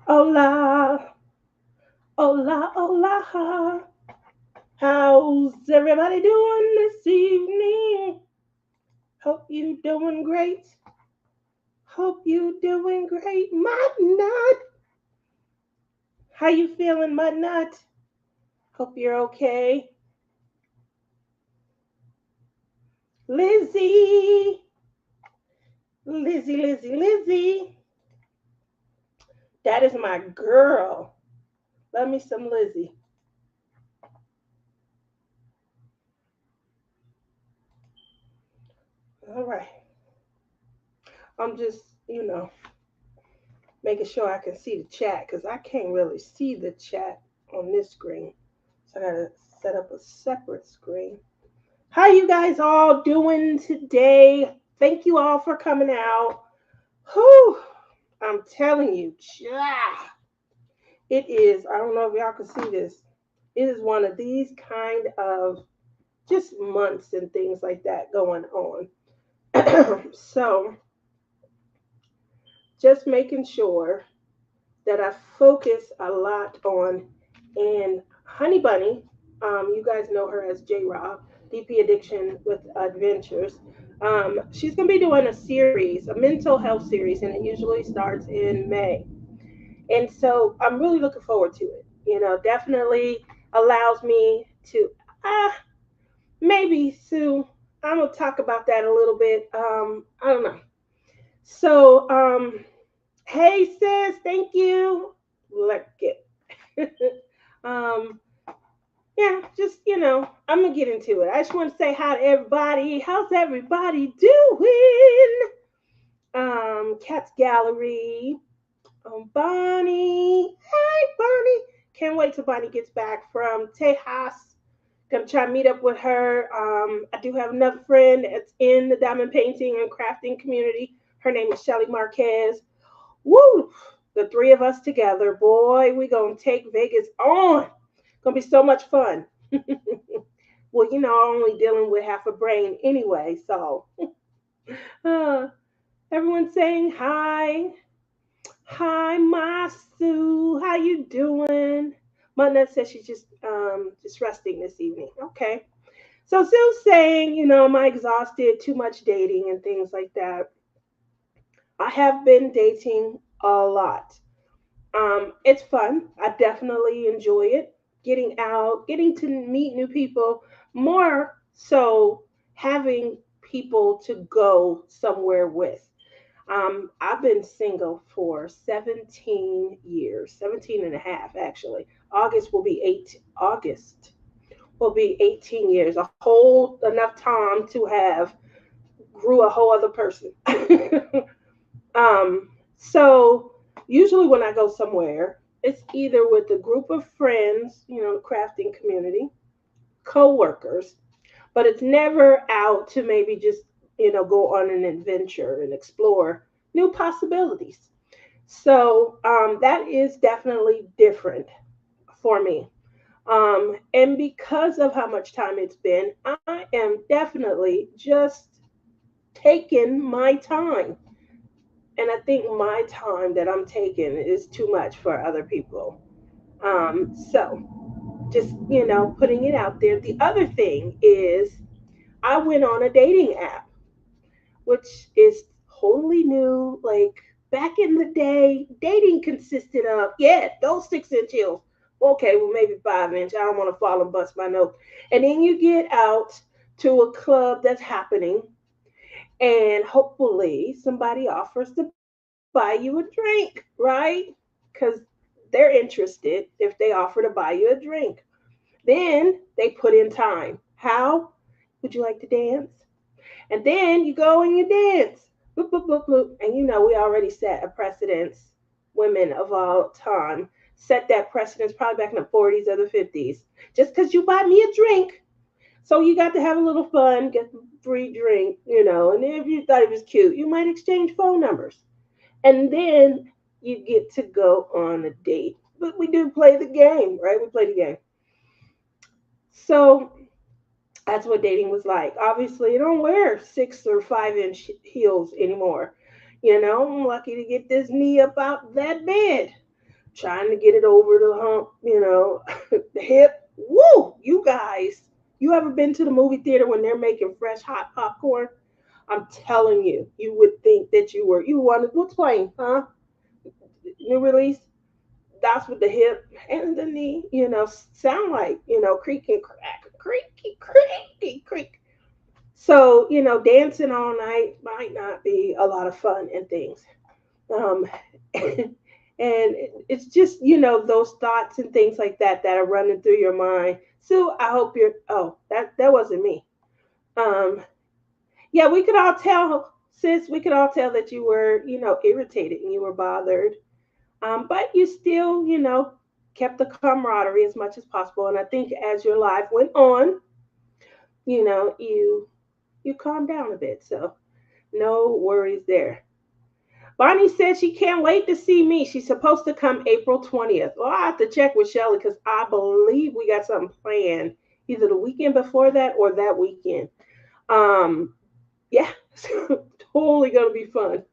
Hola, hola, hola. How's everybody doing this evening? Hope you doing great. Hope you doing great. Mud Nut, how you feeling, Mud Nut? Hope you're okay. Lizzie, Lizzie. That is my girl. Love me some Lizzie. All right. I'm just, making sure I can see the chat because I can't really see the chat on this screen. So I gotta set up a separate screen. How you guys all doing today? Thank you all for coming out. Whew, I'm telling you, it is. I don't know if y'all can see this. It is one of these kind of just months and things like that going on. So just making sure that I focus a lot on. And Honey Bunny, you guys know her as J Rob, DP Addiction with Adventures. She's going to be doing a series, a mental health series, and it usually starts in May. And so I'm really looking forward to it. Definitely allows me to, maybe, Sue, I'm going to talk about that a little bit. I don't know. So, hey, sis, thank you. Look it. um, yeah, just I'm gonna get into it. I just want to say hi to everybody. How's everybody doing? Cat's Gallery. Bonnie. Hey, Bonnie. Can't wait till Bonnie gets back from Tejas. Gonna try to meet up with her. I do have another friend that's in the diamond painting and crafting community. Her name is Shelly Marquez. Woo! The three of us together, boy, we gonna take Vegas on. Gonna be so much fun. Well, I'm only dealing with half a brain anyway, so uh, everyone's saying hi. Hi, Masu. How you doing? Mother says she's just resting this evening. Okay. So Sue's saying, am I exhausted? Too much dating and things like that. I have been dating a lot. It's fun. I definitely enjoy it. Getting out, getting to meet new people, more so having people to go somewhere with. I've been single for 17 years, 17 and a half actually. August will be 18 years, a whole enough time to have grew a whole other person. So usually when I go somewhere, it's either with a group of friends, the crafting community, co-workers, but it's never out to maybe just, go on an adventure and explore new possibilities. So that is definitely different for me. And because of how much time it's been, I am definitely just taking my time, and I think my time that I'm taking is too much for other people. So just putting it out there. The other thing is I went on a dating app, which is totally new. Like back in the day, dating consisted of those 6-inch heels. Okay, well maybe 5-inch. I don't want to fall and bust my nose. And then you get out to a club that's happening, and hopefully somebody offers to buy you a drink, right? Because they're interested if they offer to buy you a drink. Then they put in time. How? Would you like to dance? And then you go and you dance. Boop, boop, boop, boop. And we already set a precedence, women of all time set that precedence probably back in the 40s or the 50s. Just because you buy me a drink, so you got to have a little fun, get the free drink, and if you thought it was cute, you might exchange phone numbers. And then you get to go on a date. But we do play the game, right? We play the game. So that's what dating was like. Obviously, you don't wear 6 or 5-inch heels anymore. I'm lucky to get this knee up out that bed. trying to get it over the hump, the hip. Woo, you guys. You ever been to the movie theater when they're making fresh hot popcorn? I'm telling you, you would think that you wanted, what's playing, huh? New release? That's what the hip and the knee, sound like, creak and crack, creaky, creaky, creak. So, dancing all night might not be a lot of fun and things. Um, and it's just, those thoughts and things like that are running through your mind. So I hope oh, that wasn't me. Um, yeah, we could all tell, sis, we could all tell that you were, irritated and you were bothered. But you still, kept the camaraderie as much as possible. And I think as your life went on, you calmed down a bit. So no worries there. Bonnie says she can't wait to see me. She's supposed to come April 20th. Well, I have to check with Shelly because I believe we got something planned either the weekend before that or that weekend. Um, yeah, totally gonna be fun.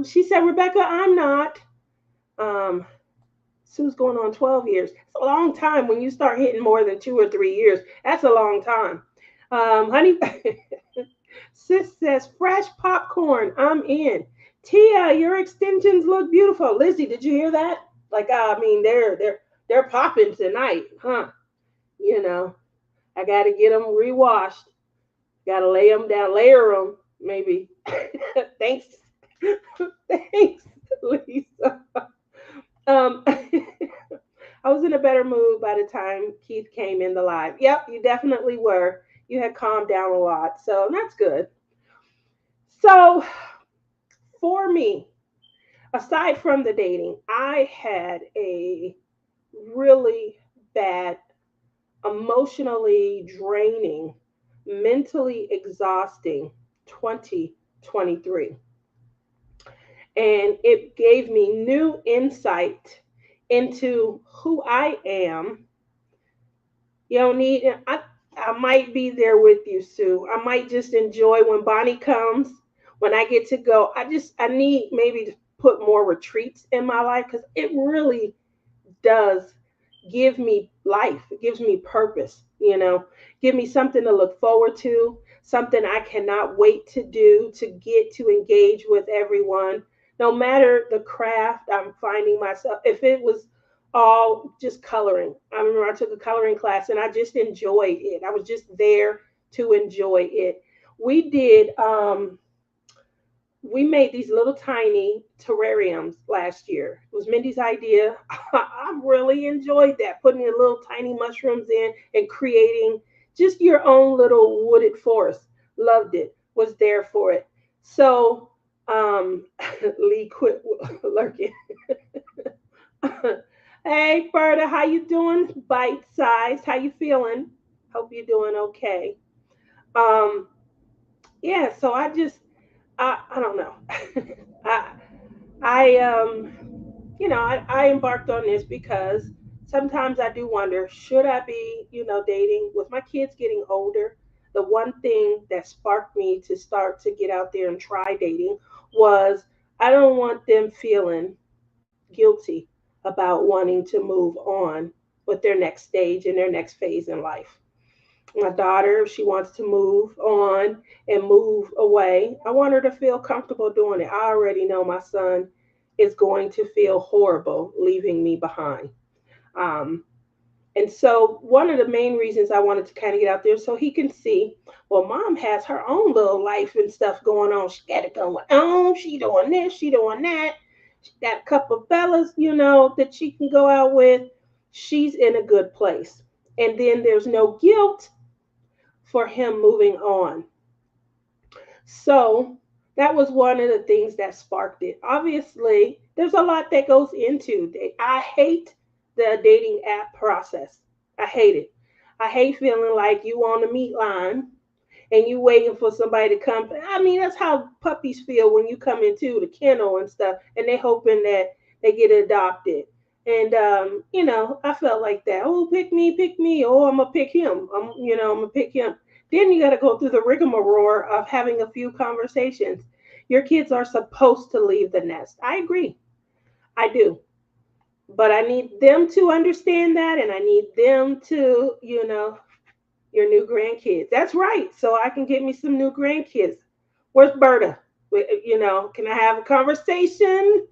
She said, Rebecca, I'm not. Um, Sue's going on 12 years. It's a long time when you start hitting more than 2 or 3 years. That's a long time. Honey, sis says, fresh popcorn. I'm in. Tia, your extensions look beautiful. Lizzie, did you hear that? Like, I mean, they're popping tonight, huh? You know, I got to get them rewashed. Got to lay them down, layer them, maybe. Thanks, thanks, Lisa. I was in a better mood by the time Keith came in the live. Yep, you definitely were. You had calmed down a lot, so that's good. So, for me, aside from the dating, I had a really bad, emotionally draining, mentally exhausting 2023. And it gave me new insight into who I am. You don't need, I might be there with you, Sue. I might just enjoy when Bonnie comes, when I get to go. I need maybe to put more retreats in my life because it really does give me life. It gives me purpose, give me something to look forward to, something I cannot wait to do, to get to engage with everyone. No matter the craft, I'm finding myself, if it was all just coloring. I remember I took a coloring class and I just enjoyed it. I was just there to enjoy it. We did we made these little tiny terrariums last year. It was Mindy's idea. I really enjoyed that, putting the little tiny mushrooms in and creating just your own little wooded forest. Loved it. Was there for it. So, Lee quit lurking. Hey, Berta, how you doing? Bite sized. How you feeling? Hope you're doing okay. Um, yeah. So I don't know. I I I embarked on this because sometimes I do wonder, should I be, dating with my kids getting older? The one thing that sparked me to start to get out there and try dating was I don't want them feeling guilty about wanting to move on with their next stage and their next phase in life. My daughter, if she wants to move on and move away, I want her to feel comfortable doing it. I already know my son is going to feel horrible leaving me behind. Um, and so, one of the main reasons I wanted to kind of get out there so he can see, well, mom has her own little life and stuff going on. She got it going on. She doing this, she doing that. She got a couple of fellas, that she can go out with. She's in a good place. And then there's no guilt for him moving on. So that was one of the things that sparked it. Obviously, there's a lot that goes into it. I hate the dating app process. I hate it. I hate feeling like you on the meat line and you waiting for somebody to come. I mean, that's how puppies feel when you come into the kennel and stuff, and they hoping that they get adopted. And I felt like that. Oh, pick me, pick me. Oh, I'm gonna pick him. I'm gonna pick him. Then you got to go through the rigmarole of having a few conversations. Your kids are supposed to leave the nest. I agree. I do. But I need them to understand that, and I need them to, your new grandkids. That's right. So I can get me some new grandkids. Where's Berta? Can I have a conversation?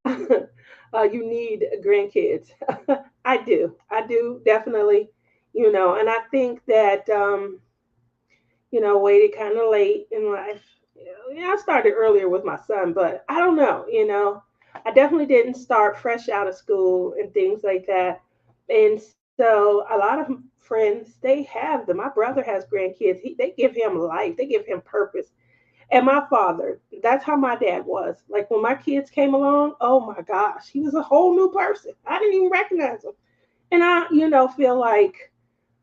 You need grandkids. I do definitely, and I think that, waited kind of late in life. Yeah, I started earlier with my son, but I don't know, I definitely didn't start fresh out of school and things like that. And so a lot of friends, they have them. My brother has grandkids. They give him life. They give him purpose. And my father, that's how my dad was. Like when my kids came along, oh my gosh, he was a whole new person. I didn't even recognize him. And I, feel like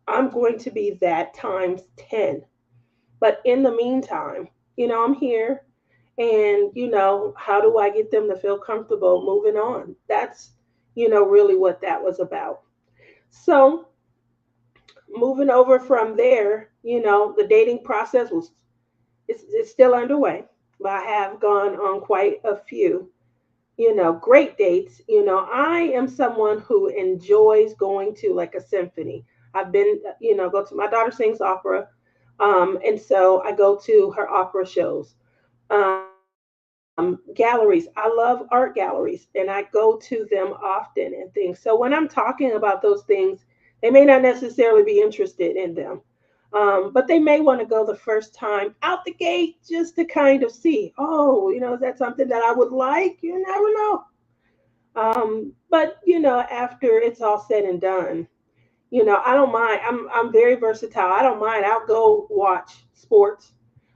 I'm going to be that times 10. But in the meantime, I'm here, and, how do I get them to feel comfortable moving on? That's, really what that was about. So moving over from there, the dating process it's still underway, but I have gone on quite a few, great dates. I am someone who enjoys going to like a symphony. I've been, go to, my daughter sings opera, and so I go to her opera shows. Galleries. I love art galleries, and I go to them often and things. So when I'm talking about those things, they may not necessarily be interested in them. But they may want to go the first time out the gate just to kind of see, oh, is that something that I would like? You never know. But after it's all said and done, I don't mind. I'm very versatile. I don't mind. I'll go watch sports.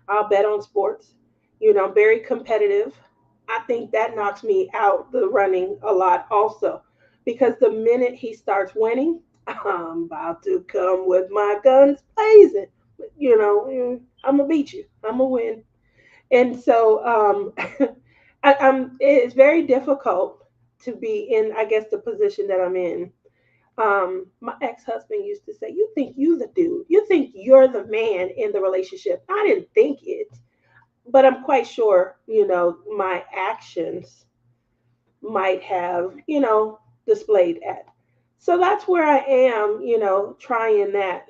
I'll bet on sports. I'm very competitive. I think that knocks me out the running a lot also, because the minute he starts winning, I'm about to come with my guns blazing. I'm gonna beat you. I'm gonna win. And so, it's very difficult to be in, I guess, the position that I'm in. My ex-husband used to say, "You think you the dude? You think you're the man in the relationship?" I didn't think it, but I'm quite sure, my actions might have, displayed that. So that's where I am, trying that.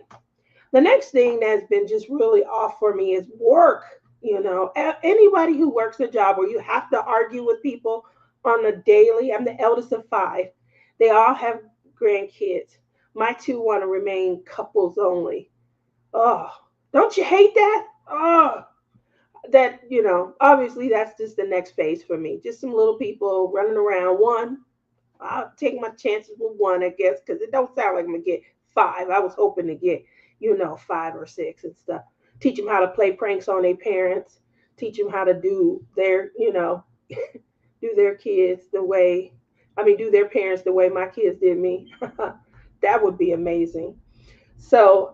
The next thing that's been just really off for me is work. Anybody who works a job where you have to argue with people on a daily. I'm the eldest of five. They all have grandkids. My two want to remain couples only. Oh, don't you hate that? Oh, that, obviously that's just the next phase for me. Just some little people running around. One, I'll take my chances with one, I guess, because it don't sound like I'm gonna get five. I was hoping to get, five or six and stuff. Teach them how to play pranks on their parents. Teach them how to do their, do their kids the way, do their parents the way my kids did me. That would be amazing. So,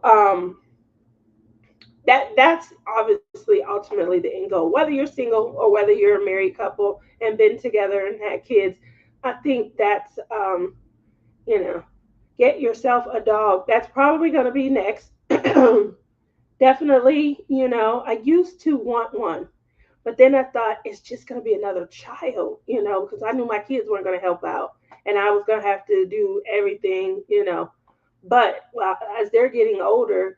that's obviously ultimately the end goal. Whether you're single or whether you're a married couple and been together and had kids, I think that's, you know, get yourself a dog. That's probably going to be next. Definitely, I used to want one, but then I thought it's just going to be another child, because I knew my kids weren't going to help out, and I was going to have to do everything, But well, as they're getting older,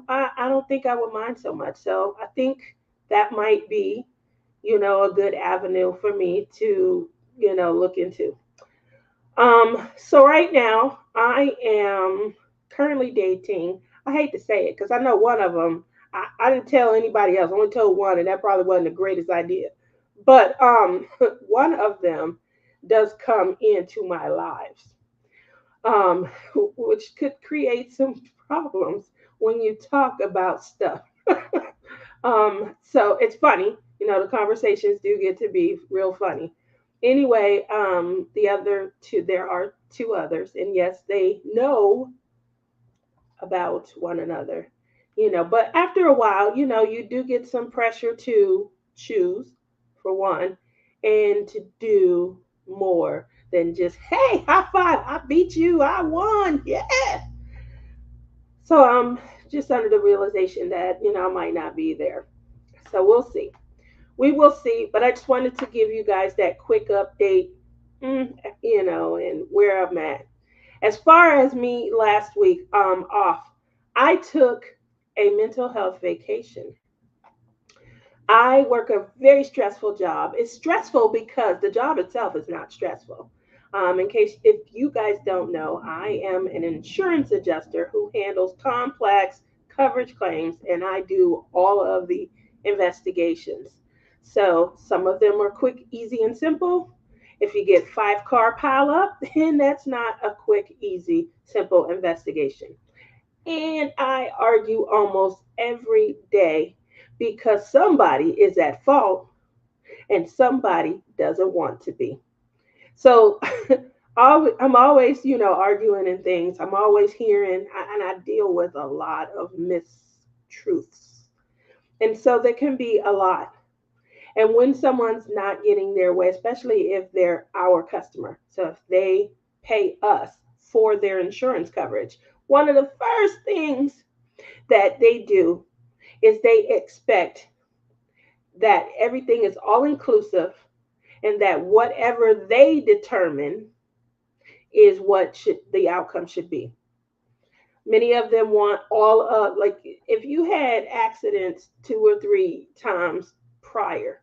I don't think I would mind so much. So I think that might be, a good avenue for me to, look into. So right now I am currently dating. I hate to say it because I know one of them. I didn't tell anybody else. I only told one, and that probably wasn't the greatest idea. But one of them does come into my lives, um, which could create some problems when you talk about stuff. So it's funny, the conversations do get to be real funny. Anyway, the other two, there are two others, and yes, they know about one another, but after a while, you do get some pressure to choose, for one, and to do more than just, hey, high five, I beat you, I won, yeah. So I'm just under the realization that, I might not be there. So we'll see. We will see. But I just wanted to give you guys that quick update. and where I'm at. As far as me last week, off, I took a mental health vacation. I work a very stressful job. It's stressful because the job itself is not stressful. In case if you guys don't know, I am an insurance adjuster who handles complex coverage claims, and I do all of the investigations. So some of them are quick, easy, and simple. If you get 5 car pile up, then that's not a quick, easy, simple investigation. And I argue almost every day because somebody is at fault and somebody doesn't want to be. So I'm always, arguing and things. I'm always hearing, and I deal with a lot of mistruths. And so there can be a lot. And when someone's not getting their way, especially if they're our customer, so if they pay us for their insurance coverage, one of the first things that they do is they expect that everything is all inclusive and that whatever they determine is what should the outcome should be. Many of them want all of, like, if you had accidents 2 or 3 times prior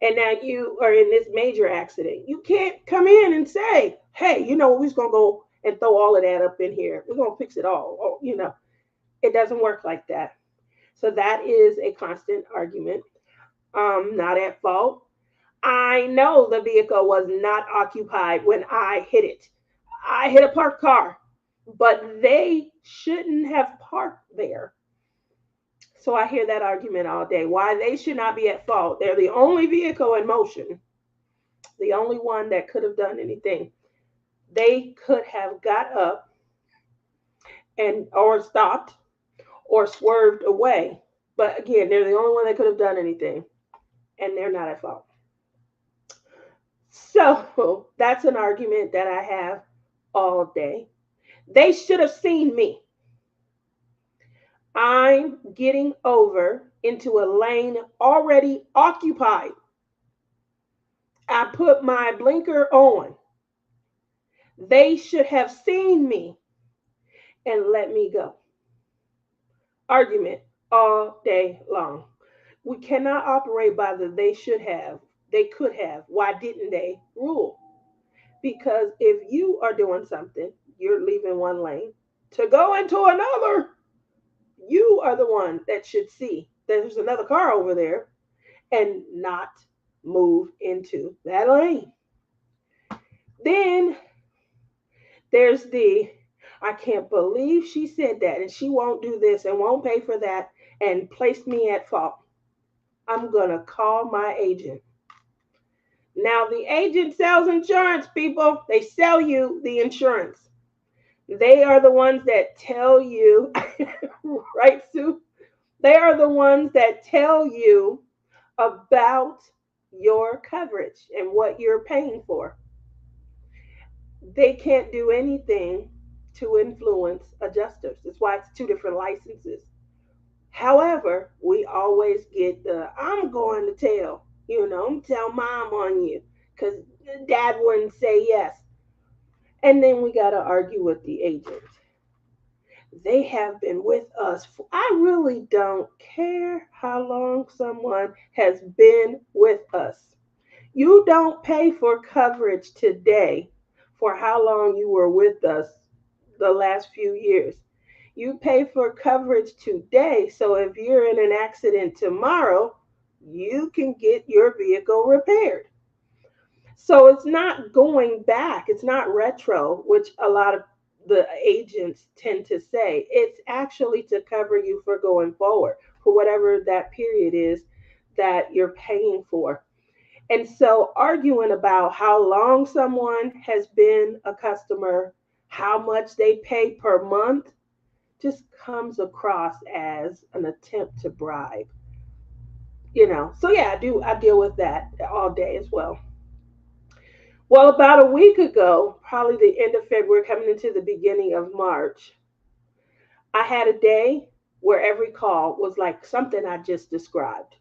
and now you are in this major accident, you can't come in and say, hey, we're just going to go and throw all of that up in here, we're going to fix it all. It doesn't work like that. So that is a constant argument. Not at fault. I know the vehicle was not occupied when I hit it. I hit a parked car, but they shouldn't have parked there. So I hear that argument all day. Why they should not be at fault. They're the only vehicle in motion, the only one that could have done anything. They could have got up and or stopped or swerved away. But again, they're the only one that could have done anything, and they're not at fault. So that's an argument that I have all day. They should have seen me. I'm getting over into a lane already occupied. I put my blinker on. They should have seen me and let me go. Argument all day long. We cannot operate by the they should have, they could have, why didn't they rule. Because if you are doing something, you're leaving one lane to go into another, you are the one that should see there's another car over there and not move into that lane. Then there's the I can't believe she said that and she won't do this and won't pay for that and placed me at fault. I'm going to call my agent. Now, the agent sells insurance, people. They sell you the insurance. They are the ones that tell you, right, Sue? They are the ones that tell you about your coverage and what you're paying for. They can't do anything to influence adjusters. That's why it's 2 different licenses. However, we always get the I'm going to tell, I'm tell mom on you because dad wouldn't say yes. And then we got to argue with the agent. They have been with us. I really don't care how long someone has been with us. You don't pay for coverage today for how long you were with us the last few years. You pay for coverage today. So if you're in an accident tomorrow, you can get your vehicle repaired. So it's not going back, it's not retro, which a lot of the agents tend to say. It's actually to cover you for going forward, for whatever that period is that you're paying for. And so arguing about how long someone has been a customer, how much they pay per month, just comes across as an attempt to bribe. So yeah, I deal with that all day as well. Well, about a week ago, probably the end of February, coming into the beginning of March, I had a day where every call was like something I just described.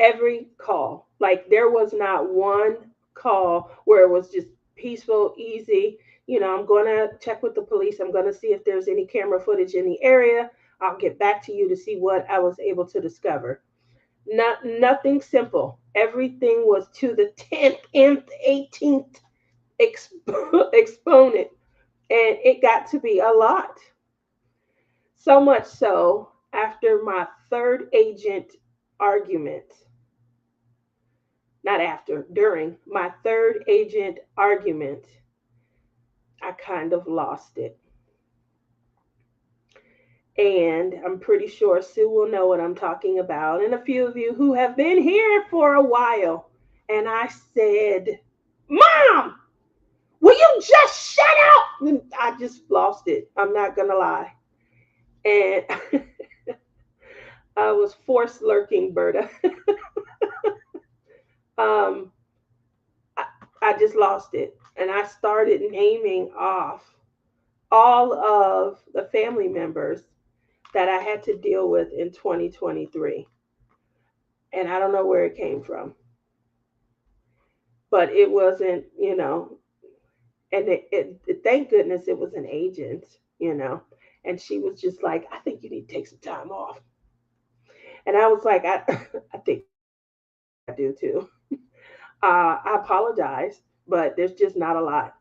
Every call. Like there was not one call where it was just peaceful, easy. I'm going to check with the police. I'm going to see if there's any camera footage in the area. I'll get back to you to see what I was able to discover. Nothing simple. Everything was to the 10th, 18th exponent. And it got to be a lot. So much so, after my third agent argument, not after, during my third agent argument, I kind of lost it. And I'm pretty sure Sue will know what I'm talking about, and a few of you who have been here for a while. And I said, Mom, will you just shut up? And I just lost it. I'm not going to lie. And I was force lurking, Berta. um, I, I just lost it. And I started naming off all of the family members that I had to deal with in 2023. And I don't know where it came from, but it wasn't, and thank goodness it was an agent. And she was just like, I think you need to take some time off. And I was like, I think I do too. I apologize, but there's just not a lot.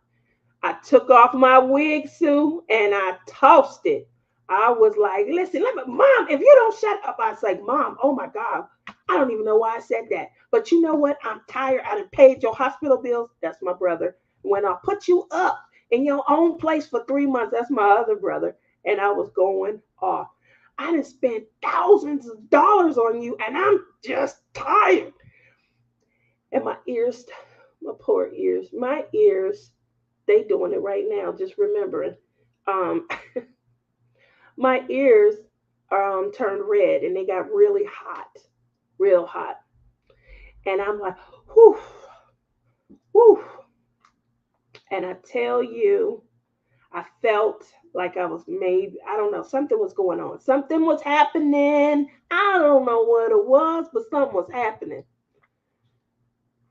I took off my wig, Sue, and I tossed it. I was like, listen, Mom, if you don't shut up, I was like, Mom, oh my God, I don't even know why I said that. But you know what? I'm tired. I done paid your hospital bills. That's my brother. When I put you up in your own place for 3 months, that's my other brother. And I was going off. I done spent thousands of dollars on you, and I'm just tired. And my ears, my poor ears, my ears, they doing it right now, just remembering. Um, my ears turned red and they got really hot, real hot. And I'm like, whew, whew. And I tell you, I felt like I was maybe, I don't know, something was going on. Something was happening. I don't know what it was, but something was happening.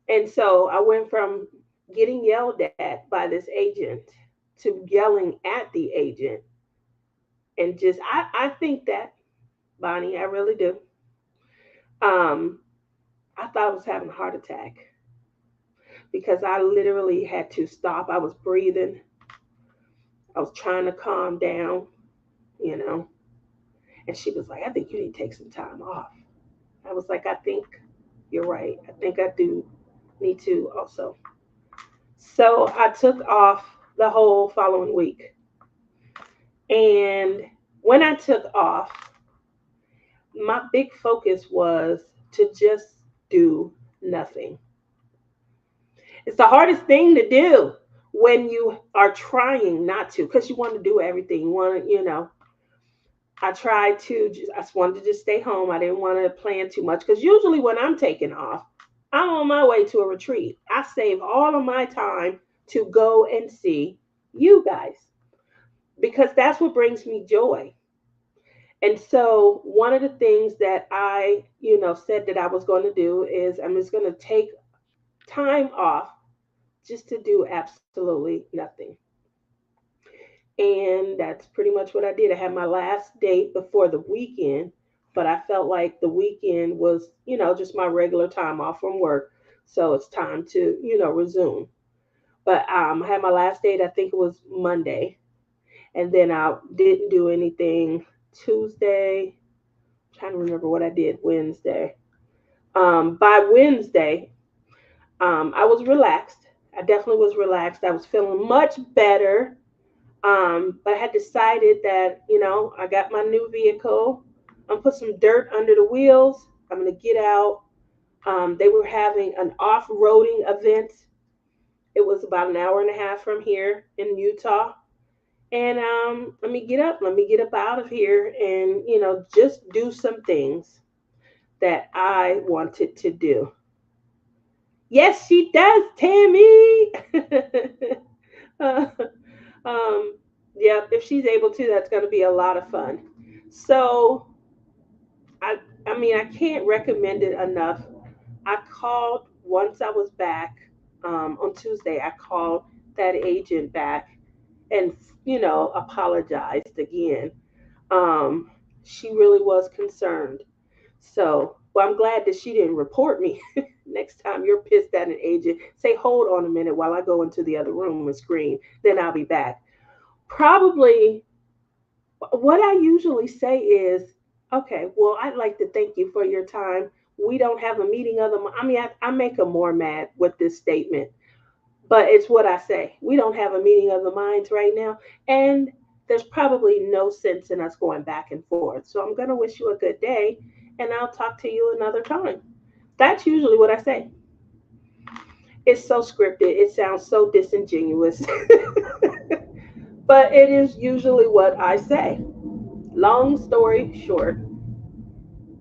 And so I went from getting yelled at by this agent to yelling at the agent. And just, I think that, Bonnie, I really do. Um, I thought I was having a heart attack because I literally had to stop. I was breathing. I was trying to calm down, you know. And she was like, I think you need to take some time off. I was like, I think you're right. I think I do need to also. So I took off the whole following week. And when I took off, my big focus was to just do nothing. It's the hardest thing to do when you are trying not to, because you want to do everything. You want to. I tried to, I just wanted to just stay home. I didn't want to plan too much because usually when I'm taking off, I'm on my way to a retreat. I save all of my time to go and see you guys because that's what brings me joy. And so one of the things that I, said that I was going to do is I'm just going to take time off just to do absolutely nothing. And that's pretty much what I did. I had my last date before the weekend, but I felt like the weekend was, just my regular time off from work. So it's time to, resume. But I had my last date, I think it was Monday. And then I didn't do anything Tuesday. I'm trying to remember what I did Wednesday. By Wednesday, I was relaxed. I definitely was relaxed. I was feeling much better. But I had decided that, I got my new vehicle. I'm gonna put some dirt under the wheels. I'm gonna get out. They were having an off-roading event. It was about an hour and a half from here in Utah. And let me get up. Let me get up out of here and, just do some things that I wanted to do. Yes, she does, Tammy. uh, yeah, if she's able to, that's going to be a lot of fun. So, I mean, I can't recommend it enough. I called once I was back on Tuesday. I called that agent back and, apologized again. Um, she really was concerned. So, well, I'm glad that she didn't report me. Next time you're pissed at an agent, say, hold on a minute while I go into the other room and scream, then I'll be back. Probably what I usually say is, okay, well, I'd like to thank you for your time. We don't have a meeting of the, I mean, I make them more mad with this statement, but it's what I say. We don't have a meeting of the minds right now. And there's probably no sense in us going back and forth. So I'm going to wish you a good day and I'll talk to you another time. That's usually what I say. It's so scripted. It sounds so disingenuous, but it is usually what I say. Long story short,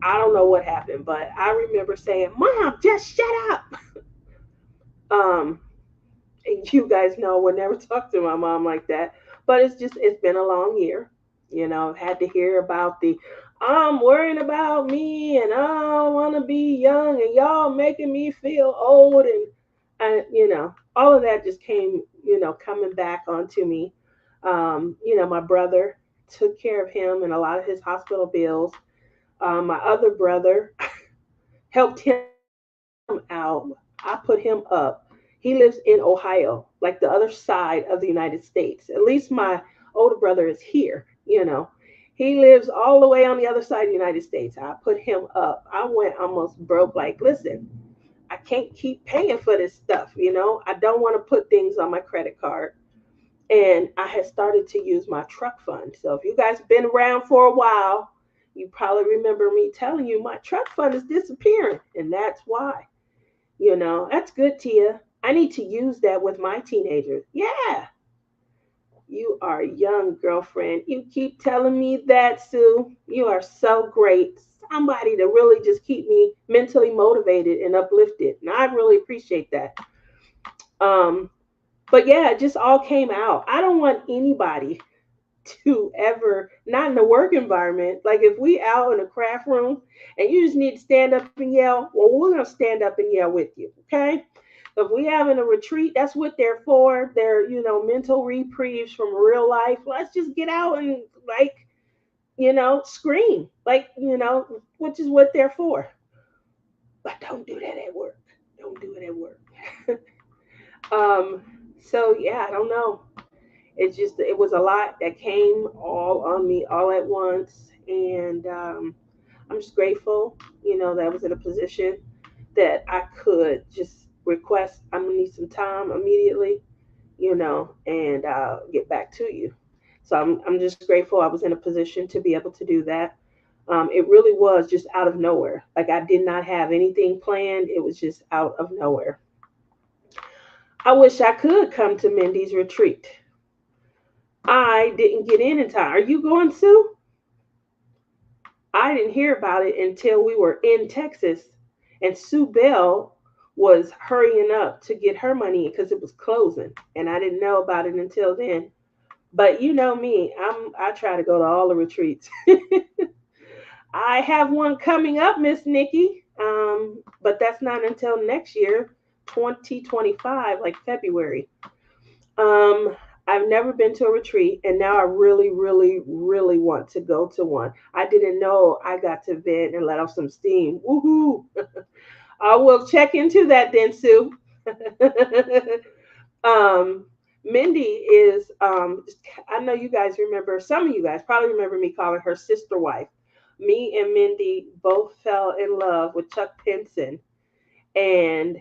I don't know what happened, but I remember saying, "Mom, just shut up." Um, and you guys know I would never talk to my mom like that. But it's been a long year. I've had to hear about the I'm worrying about me and I don't want to be young and y'all making me feel old and all of that just came coming back onto me. My brother took care of him and a lot of his hospital bills. My other brother helped him out. I put him up. He lives in Ohio, like the other side of the United States. At least my older brother is here. He lives all the way on the other side of the United States. I put him up. I went almost broke. Like, listen, I can't keep paying for this stuff. I don't want to put things on my credit card. And I had started to use my truck fund. So if you guys been around for a while, you probably remember me telling you my truck fund is disappearing. And that's why. That's good, Tia. I need to use that with my teenagers. Yeah, you are young, girlfriend. You keep telling me that, Sue. You are so great. Somebody to really just keep me mentally motivated and uplifted. And I really appreciate that. Um, but yeah, it just all came out. I don't want anybody to ever, not in a work environment, like if we out in a craft room and you just need to stand up and yell, well, we're gonna stand up and yell with you, okay? If we having a retreat, that's what they're for. They're, mental reprieves from real life. Let's just get out and like, scream. Like, which is what they're for. But don't do that at work. Don't do it at work. um, so yeah, I don't know. It was a lot that came all on me all at once, and I'm just grateful, that I was in a position that I could just request. I'm gonna need some time immediately, and get back to you. So I'm just grateful I was in a position to be able to do that. It really was just out of nowhere. Like I did not have anything planned. It was just out of nowhere. I wish I could come to Mindy's retreat. I didn't get in time. Are you going, Sue? I didn't hear about it until we were in Texas, and Sue Bell was hurrying up to get her money because it was closing, and I didn't know about it until then. But you know me, I try to go to all the retreats. I have one coming up, Miss Nikki, but that's not until next year, 2025, like February. Um, I've never been to a retreat, and now I really, really, really want to go to one. I didn't know I got to vent and let off some steam. Woohoo! I will check into that then, Sue. um, Mindy is, I know you guys remember, some of you guys probably remember me calling her sister wife. Me and Mindy both fell in love with Chuck Pinson, and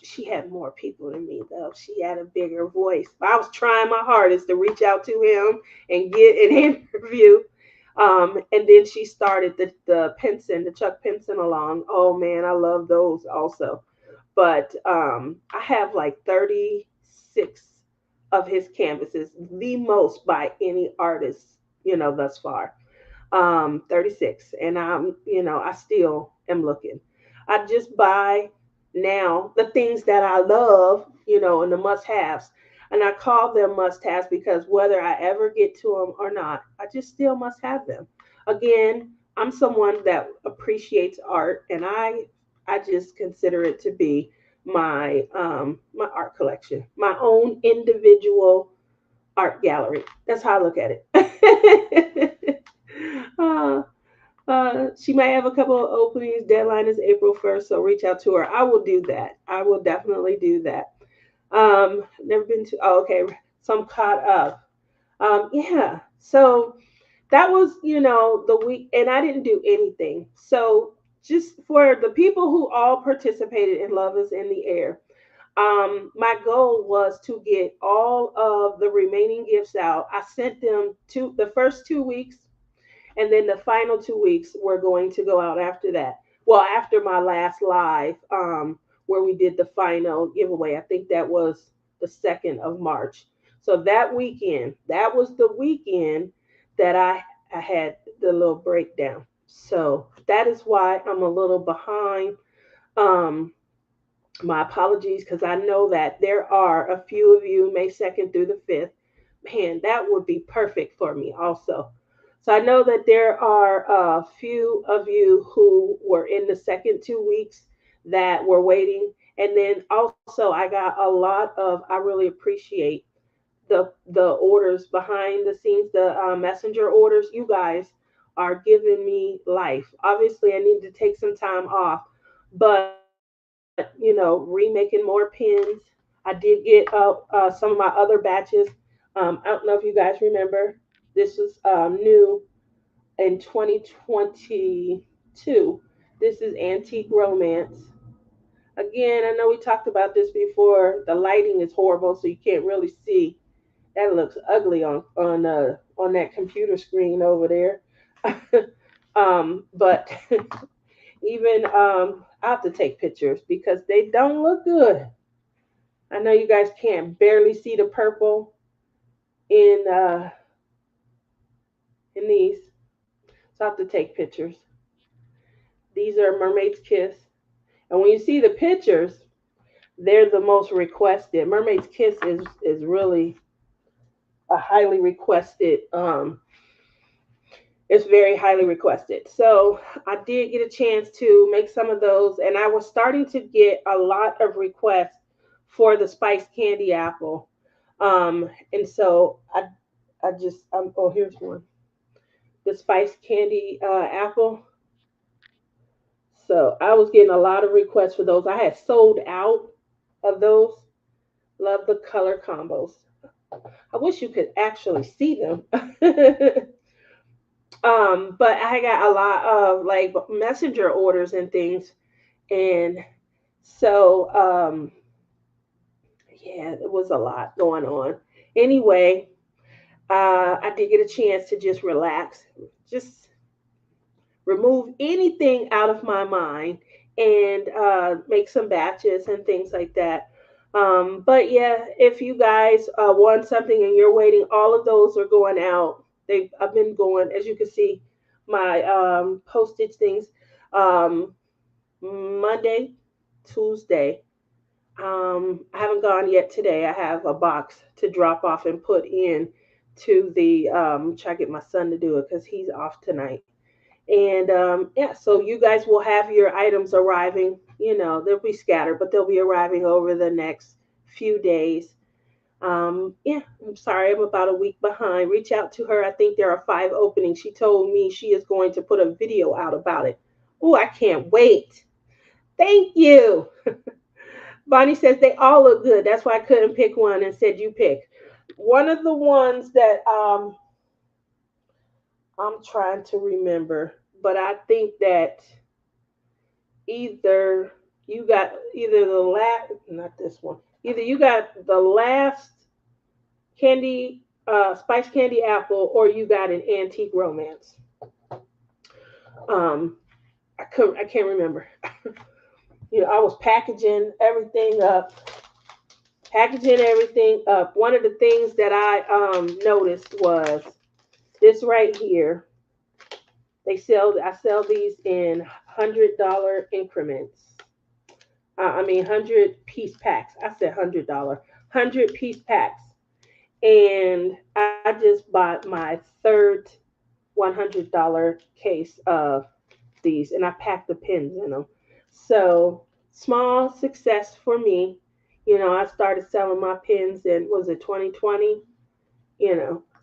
she had more people than me though. She had a bigger voice. I was trying my hardest to reach out to him and get an interview. And then she started the Chuck Pinson along. Oh man, I love those also. But I have like 36 of his canvases, the most by any artist, thus far. 36. And I still am looking. I just buy now the things that I love, and the must haves. And I call them must haves because whether I ever get to them or not, I just still must have them. Again, I'm someone that appreciates art, and I I just consider it to be my art collection, my own individual art gallery. That's how I look at it. uh, she might have a couple of openings. Deadline is April 1st, so reach out to her. I will do that. I will definitely do that. Never been to. Oh, okay. So I'm caught up. Yeah. So that was, the week, and I didn't do anything. So just for the people who all participated in Love is in the Air, my goal was to get all of the remaining gifts out. I sent them to the first 2 weeks, and then the final 2 weeks were going to go out after that. Well, after my last live, where we did the final giveaway, I think that was the 2nd of March. So that was the weekend that I had the little breakdown. So that is why I'm a little behind. Um, my apologies, because I know that there are a few of you, May 2nd through the 5th. Man, that would be perfect for me also. So I know that there are a few of you who were in the second 2 weeks that were waiting. And then also, I got a lot of, I really appreciate the orders behind the scenes, the messenger orders. You guys are giving me life. Obviously, I need to take some time off, but remaking more pins. I did get some of my other batches. I don't know if you guys remember. This was new in 2022. This is Antique Romance. Again, I know we talked about this before. The lighting is horrible, so you can't really see. That looks ugly on that computer screen over there. But even I have to take pictures because they don't look good. I know you guys can't barely see the purple in in these, so I have to take pictures. These are Mermaid's Kiss, and when you see the pictures, they're the most requested. Mermaid's Kiss is really a highly requested. It's very highly requested. So I did get a chance to make some of those, and I was starting to get a lot of requests for the spiced candy apple. And so I just oh, here's one, the spiced candy apple. So I was getting a lot of requests for those. I had sold out of those. Love the color combos. I wish you could actually see them. But I got a lot of like messenger orders and things, and so yeah, it was a lot going on. Anyway, I did get a chance to just relax, just remove anything out of my mind, and make some batches and things like that. But yeah, if you guys want something and you're waiting, all of those are going out. I've been going, as you can see, my postage things. Um, Monday, Tuesday. I haven't gone yet today. I have a box to drop off and put in to the try to get my son to do it because he's off tonight. And yeah, so you guys will have your items arriving. They'll be scattered, but they'll be arriving over the next few days. Yeah, I'm sorry, I'm about a week behind. Reach out to her. I think there are 5 openings. She told me she is going to put a video out about it. Oh, I can't wait. Thank you. Bonnie says they all look good. That's why I couldn't pick one and said you pick. One of the ones that I'm trying to remember, but I think that either you got either the last, not this one, either you got the last candy, spice candy apple, or you got an antique romance. Um, I can't remember. I was packaging everything up. One of the things that I noticed was this right here. I sell these in $100 increments. I mean 100-piece packs. I said $100, 100-piece packs. And I just bought my third $100 case of these, and I packed the pins in them. So small success for me. I started selling my pens in, was it 2020?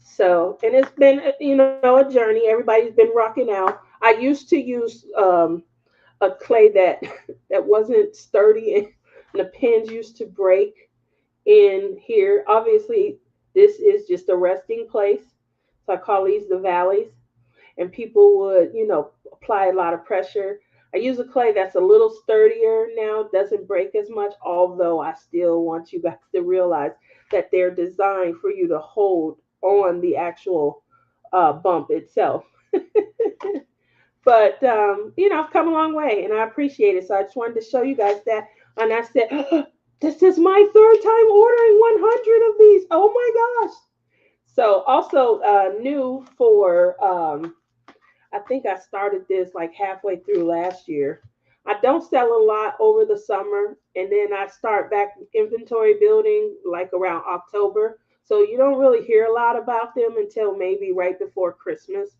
So, and it's been, a journey. Everybody's been rocking out. I used to use a clay that that wasn't sturdy, and the pens used to break in here. Obviously, this is just a resting place. So I call these the valleys, and people would, apply a lot of pressure. I use a clay that's a little sturdier now, doesn't break as much, although I still want you guys to realize that they're designed for you to hold on the actual bump itself. But I've come a long way, and I appreciate it. So I just wanted to show you guys that. And I said, this is my third time ordering 100 of these. Oh my gosh! So also new for I think I started this like halfway through last year. I don't sell a lot over the summer, and then I start back inventory building like around October. So you don't really hear a lot about them until maybe right before Christmas,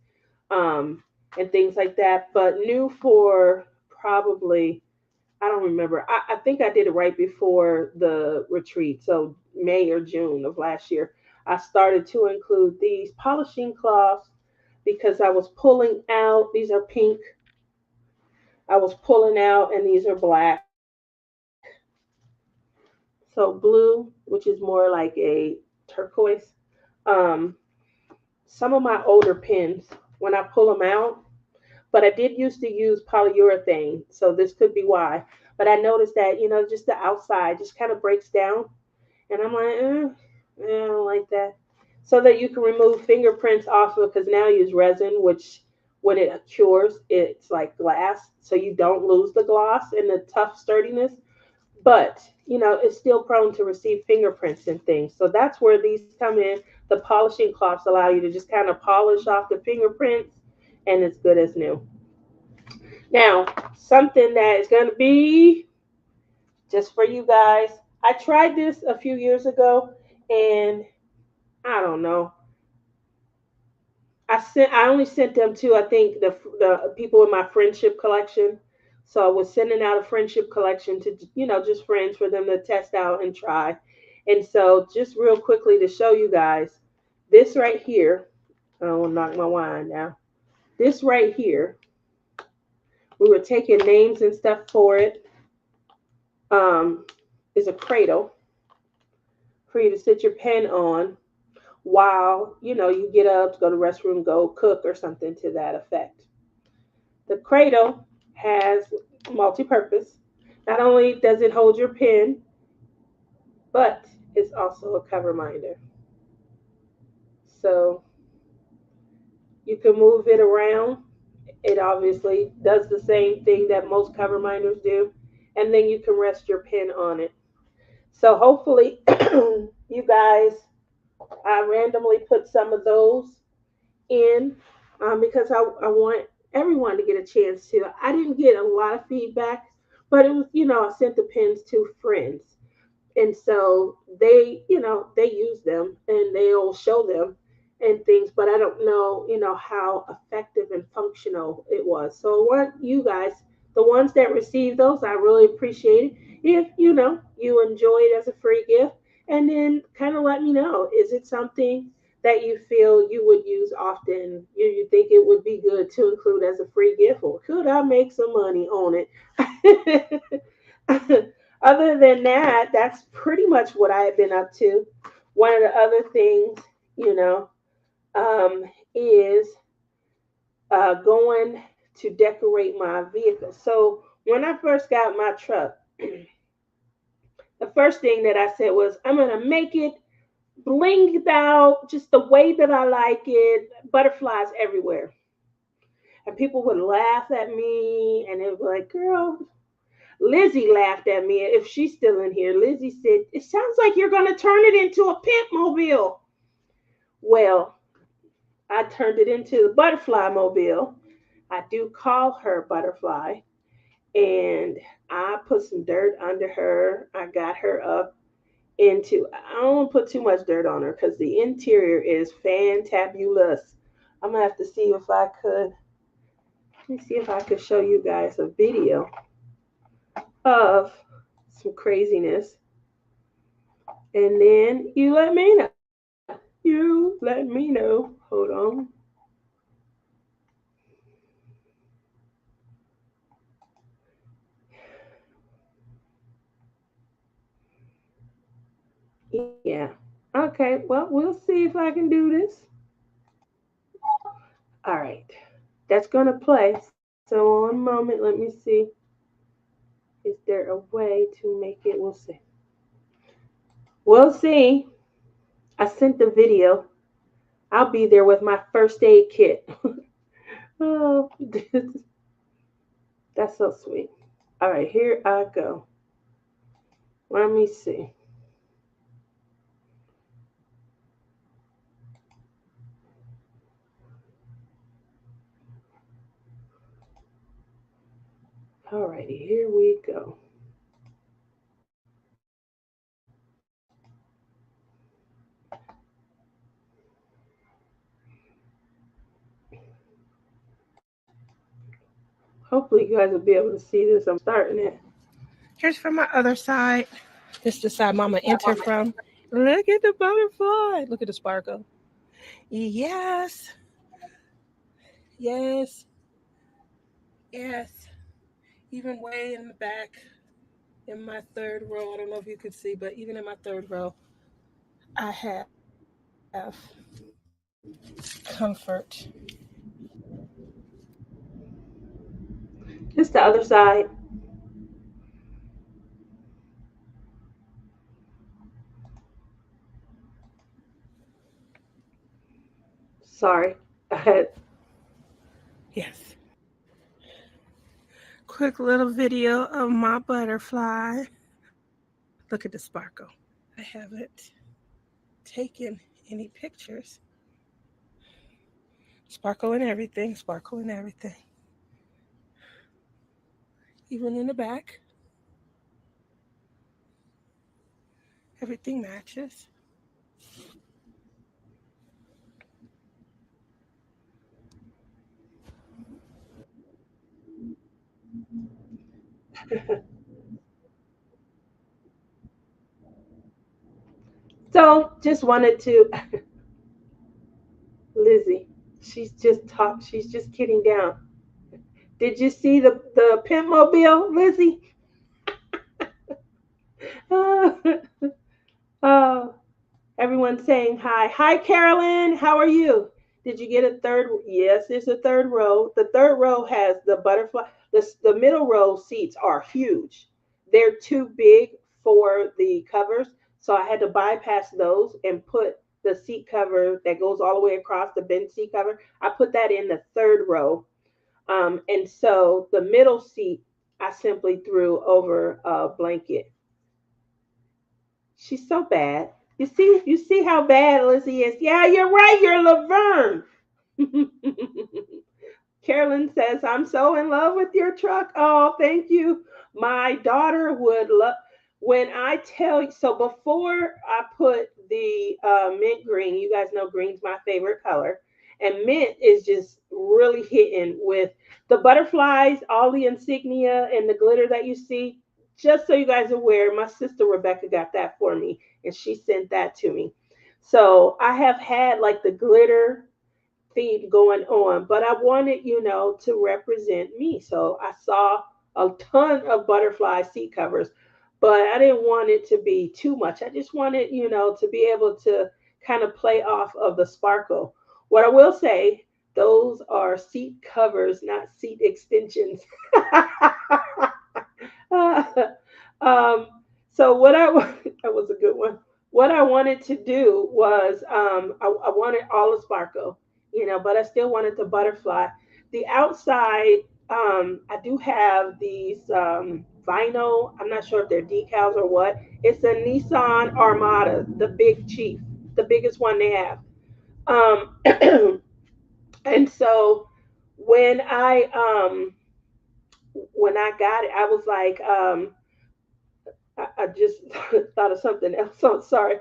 um, and things like that. But new for probably, I don't remember. I think I did it right before the retreat, so May or June of last year. I started to include these polishing cloths because I was pulling out. These are pink. I was pulling out, and these are black. So blue, which is more like a turquoise. Um, some of my older pens, when I pull them out, but I did used to use polyurethane, so this could be why. But I noticed that just the outside just kind of breaks down, and I'm like, I don't like that. So that you can remove fingerprints off of, because now I use resin, which when it cures, it's like glass, so you don't lose the gloss and the tough sturdiness. But it's still prone to receive fingerprints and things. So that's where these come in. The polishing cloths allow you to just kind of polish off the fingerprints, and it's good as new. Now, something that is going to be just for you guys. I tried this a few years ago, and I don't know. I only sent them to, I think, the people in my friendship collection. So I was sending out a friendship collection to just friends for them to test out and try. And so just real quickly to show you guys, this right here, I will knock my wine now. This right here, we were taking names and stuff for it. Um, is a cradle for you to sit your pen on while you get up to go to the restroom, go cook or something to that effect. The cradle has multi-purpose. Not only does it hold your pen, but it's also a cover minder. So you can move it around. It obviously does the same thing that most cover minders do, and then you can rest your pen on it. So hopefully, you guys, I randomly put some of those in, because I want everyone to get a chance to. I didn't get a lot of feedback, but it was, I sent the pins to friends. And so they use them and they'll show them and things, but I don't know, how effective and functional it was. So I want you guys, the ones that receive those, I really appreciate it. If you enjoy it as a free gift, and then kind of let me know, is it something that you feel you would use often? You think it would be good to include as a free gift, or could I make some money on it? Other than that, that's pretty much what I have been up to. One of the other things, you know, is going to decorate my vehicle. So when I first got my truck, the first thing that I said was, I'm going to make it blinged out just the way that I like it, butterflies everywhere. And people would laugh at me, and they would be like, girl, Lizzie laughed at me. If she's still in here, Lizzie said, it sounds like you're going to turn it into a pimp mobile. Well, I turned it into the butterfly mobile. I do call her Butterfly. And I put some dirt under her. I got her up into, I don't want to put too much dirt on her because the interior is fantabulous. I'm going to have to see if I could, let me see if I could show you guys a video of some craziness, and then you let me know. You let me know. Hold on. Yeah. Okay. Well, we'll see if I can do this. All right. That's gonna play. So one moment. Let me see. Is there a way to make it? We'll see. We'll see. I sent the video. I'll be there with my first aid kit. Oh, that's so sweet. All right, here I go. Let me see. All righty, here we go. Hopefully, you guys will be able to see this. I'm starting it. Here's from my other side. This is the side Mama entered from. Look at the butterfly. Look at the sparkle. Yes. Yes. Yes. Even way in the back, in my third row, I don't know if you could see, but even in my third row, I have comfort. It's the other side. Sorry. I had, yes. Quick little video of my butterfly. Look at the sparkle. I haven't taken any pictures. Sparkle and everything, sparkle and everything. Even in the back, everything matches. So just wanted to Lizzie, she's just kidding down. Did you see the pimp mobile, Lizzie? Oh, everyone's saying hi. Hi, Carolyn. How are you? Did you get a third? Yes, there's a third row. The third row has the butterfly. The middle row seats are huge. They're too big for the covers, so I had to bypass those and put the seat cover that goes all the way across the bench seat cover. I put that in the third row, and so the middle seat I simply threw over a blanket. She's so bad. You see how bad Lizzie is. Yeah, you're right. You're Laverne. Carolyn says, I'm so in love with your truck. Oh, thank you. My daughter would love when I tell you. So before I put the mint green, you guys know green's my favorite color. And mint is just really hitting with the butterflies, all the insignia and the glitter that you see. Just so you guys are aware, my sister Rebecca got that for me and she sent that to me. So I have had like the glitter feed going on, but I wanted, to represent me. So I saw a ton of butterfly seat covers, but I didn't want it to be too much. I just wanted, to be able to kind of play off of the sparkle. What I will say, those are seat covers, not seat extensions. um, so what I that was a good one. What I wanted to do was I wanted all the sparkle, but I still wanted the butterfly. The outside, I do have these vinyl. I'm not sure if they're decals or what. It's a Nissan Armada, the big Chief, the biggest one they have. Um, and so when I when I got it, I was like, I just thought of something else. I'm sorry.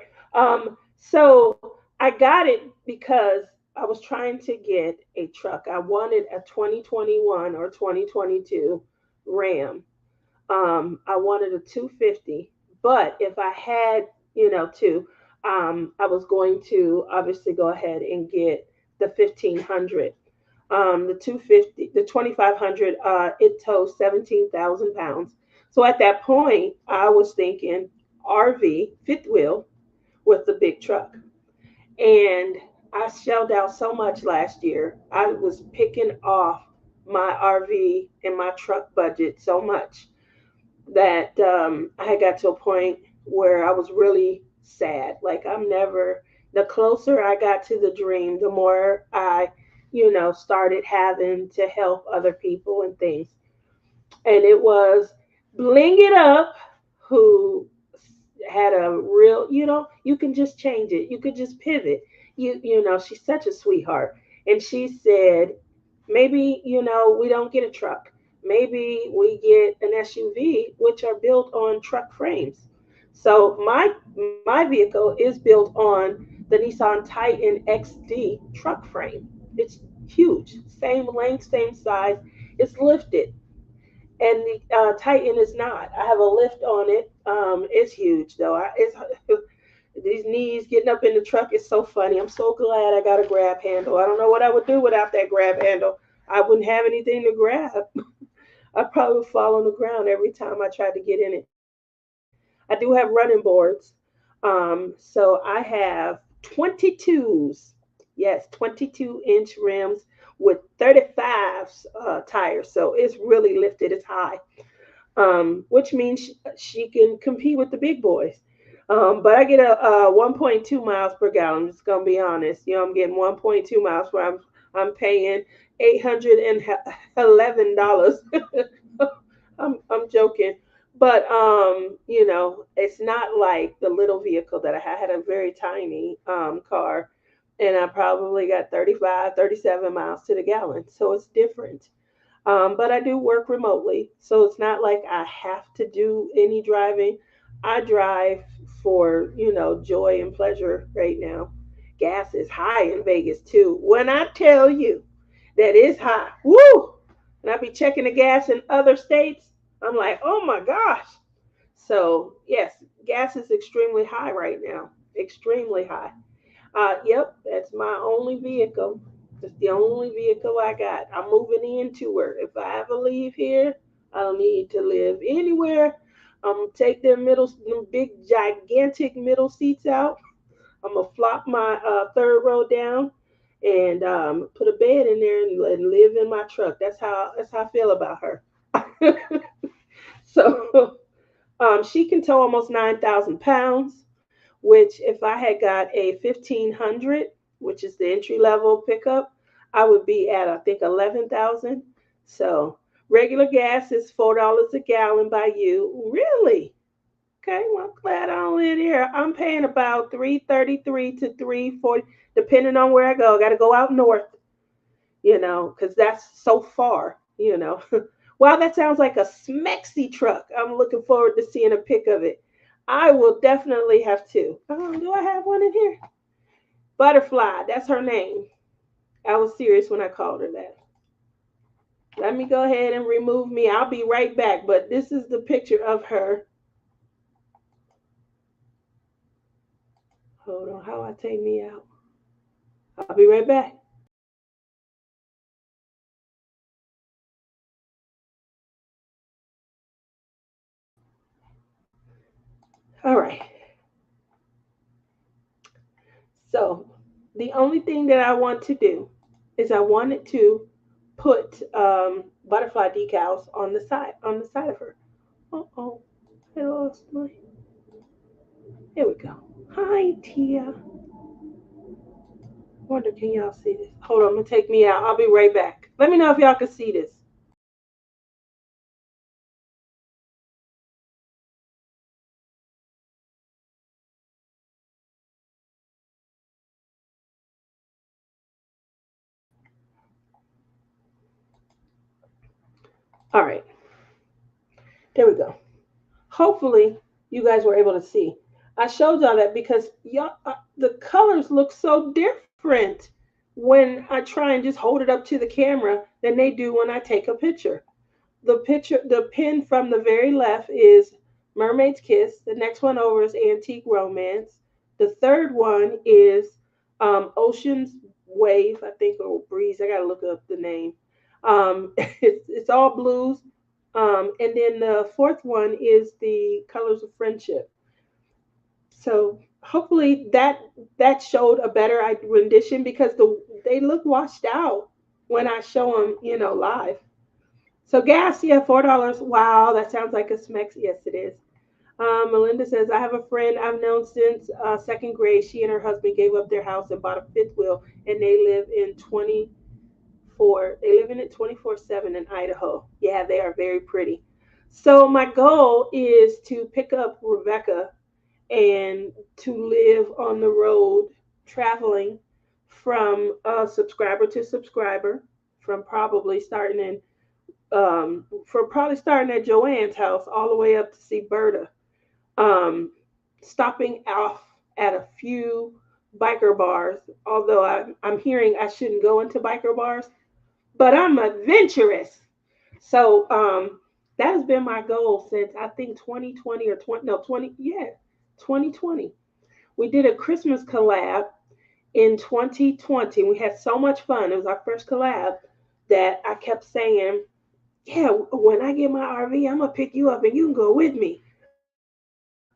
So I got it because I was trying to get a truck. I wanted a 2021 or 2022 Ram. I wanted a 250, but if I had, two, I was going to obviously go ahead and get the 1500. The 250, the 2500, it tows 17,000 pounds. So at that point, I was thinking RV, fifth wheel with the big truck. And I shelled out so much last year. I was picking off my RV and my truck budget so much that I had got to a point where I was really sad. Like I'm never, the closer I got to the dream, the more I, started having to help other people and things. And it was Bling It Up who had a real, you can just change it. You could just pivot. She's such a sweetheart. And she said, maybe, we don't get a truck. Maybe we get an SUV, which are built on truck frames. So my vehicle is built on the Nissan Titan XD truck frame. It's huge, same length, same size. It's lifted, and the Titan is not. I have a lift on it. It's huge though. It's these knees getting up in the truck is so funny. I'm so glad I got a grab handle. I don't know what I would do without that grab handle. I wouldn't have anything to grab. I'd probably fall on the ground every time I tried to get in it. I do have running boards. So I have 22s. Yes, 22-inch rims with 35s tires. So it's really lifted. It's high, which means she can compete with the big boys. But I get a 1.2 miles per gallon. I'm just gonna be honest. I'm getting 1.2 miles where I'm paying $811. I'm joking, but it's not like the little vehicle that I had. I had a very tiny car, and I probably got 35, 37 miles to the gallon. So it's different. But I do work remotely, so it's not like I have to do any driving. I drive for, joy and pleasure right now. Gas is high in Vegas too. When I tell you that it's high, woo! And I be checking the gas in other states, I'm like, oh my gosh. So, yes, gas is extremely high right now. Extremely high. Yep, that's my only vehicle. It's the only vehicle I got. I'm moving into her. If I ever leave here, I don't need to live anywhere. I'm gonna take them big, gigantic middle seats out. I'm gonna flop my third row down and put a bed in there and live in my truck. That's how I feel about her. So she can tow almost 9,000 pounds, which if I had got a 1500, which is the entry level pickup, I would be at I think 11,000. So regular gas is $4 a gallon by you. Really? Okay, well I'm glad I don't live here. I'm paying about 333 to 340, depending on where I go. I got to go out north, because that's so far. Wow, that sounds like a smexy truck. I'm looking forward to seeing a pic of it. I will definitely have two. Do I have one in here? Butterfly, that's her name. I was serious when I called her that. Let me go ahead and remove me. I'll be right back. But this is the picture of her. Hold on, how I take me out? I'll be right back. All right. So the only thing that I want to do is I wanted to put butterfly decals on the side of her. Oh, I lost my. Here we go. Hi, Tia. Wonder, can y'all see this? Hold on, I'm gonna take me out. I'll be right back. Let me know if y'all can see this. All right, there we go. Hopefully, you guys were able to see. I showed y'all that because y'all, the colors look so different when I try and just hold it up to the camera than they do when I take a picture. the picture, the pin from the very left is Mermaid's Kiss. The next one over is Antique Romance. The third one is Ocean's Wave, I think, or Breeze. I gotta look up the name. It's all blues. And then the fourth one is the Colors of Friendship. So hopefully that showed a better rendition because they look washed out when I show them, live. So gas, yeah, $4. Wow, that sounds like a smex. Yes, it is. Melinda says, I have a friend I've known since second grade. She and her husband gave up their house and bought a fifth wheel, and they live in it 24/7 in Idaho. Yeah, they are very pretty. So my goal is to pick up Rebecca and to live on the road traveling from subscriber to subscriber, from probably starting in from probably starting at Joanne's house all the way up to see Berta, um, stopping off at a few biker bars. Although I'm hearing I shouldn't go into biker bars, but I'm adventurous. So that has been my goal since I think 2020 or 20 no 20 yeah 2020. We did a Christmas collab in 2020. We had so much fun. It was our first collab that I kept saying, yeah, when I get my RV, I'm gonna pick you up and you can go with me.